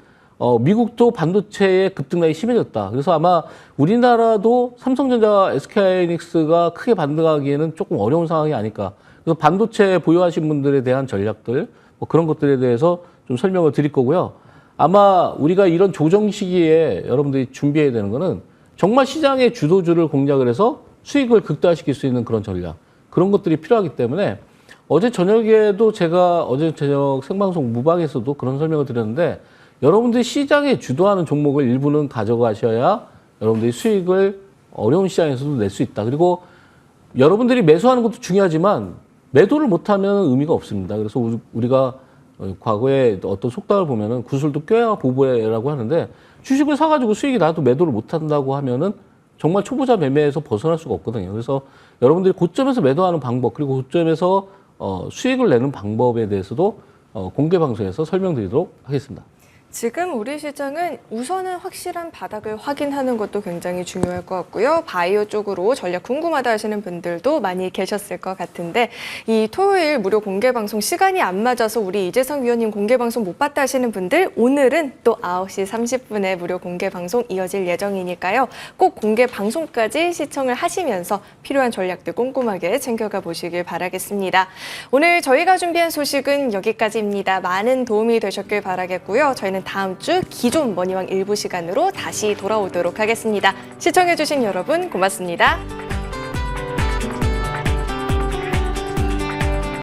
미국도 반도체의 급등락이 심해졌다. 그래서 아마 우리나라도 삼성전자, SK하이닉스가 크게 반등하기에는 조금 어려운 상황이 아닐까. 그래서 반도체 보유하신 분들에 대한 전략들 뭐 그런 것들에 대해서 좀 설명을 드릴 거고요. 아마 우리가 이런 조정 시기에 여러분들이 준비해야 되는 거는 정말 시장의 주도주를 공략을 해서 수익을 극대화시킬 수 있는 그런 전략. 그런 것들이 필요하기 때문에 어제 저녁에도 제가 어제 저녁 생방송 무방에서도 그런 설명을 드렸는데 여러분들이 시장에 주도하는 종목을 일부는 가져가셔야 여러분들이 수익을 어려운 시장에서도 낼 수 있다. 그리고 여러분들이 매수하는 것도 중요하지만 매도를 못하면 의미가 없습니다. 그래서 우리가 과거에 어떤 속담을 보면은 구슬도 껴야 보배라고 하는데 주식을 사가지고 수익이 나도 매도를 못한다고 하면은 정말 초보자 매매에서 벗어날 수가 없거든요. 그래서 여러분들이 고점에서 매도하는 방법 그리고 고점에서 수익을 내는 방법에 대해서도 공개 방송에서 설명드리도록 하겠습니다. 지금 우리 시장은 우선은 확실한 바닥을 확인하는 것도 굉장히 중요할 것 같고요. 바이오 쪽으로 전략 궁금하다 하시는 분들도 많이 계셨을 것 같은데 이 토요일 무료 공개 방송 시간이 안 맞아서 우리 이재성 위원님 공개 방송 못 봤다 하시는 분들 오늘은 또 9시 30분에 무료 공개 방송 이어질 예정이니까요. 꼭 공개 방송까지 시청을 하시면서 필요한 전략들 꼼꼼하게 챙겨가 보시길 바라겠습니다. 오늘 저희가 준비한 소식은 여기까지입니다. 많은 도움이 되셨길 바라겠고요. 저희는 다음 주 기존 머니왕 일부 시간으로 다시 돌아오도록 하겠습니다. 시청해주신 여러분 고맙습니다.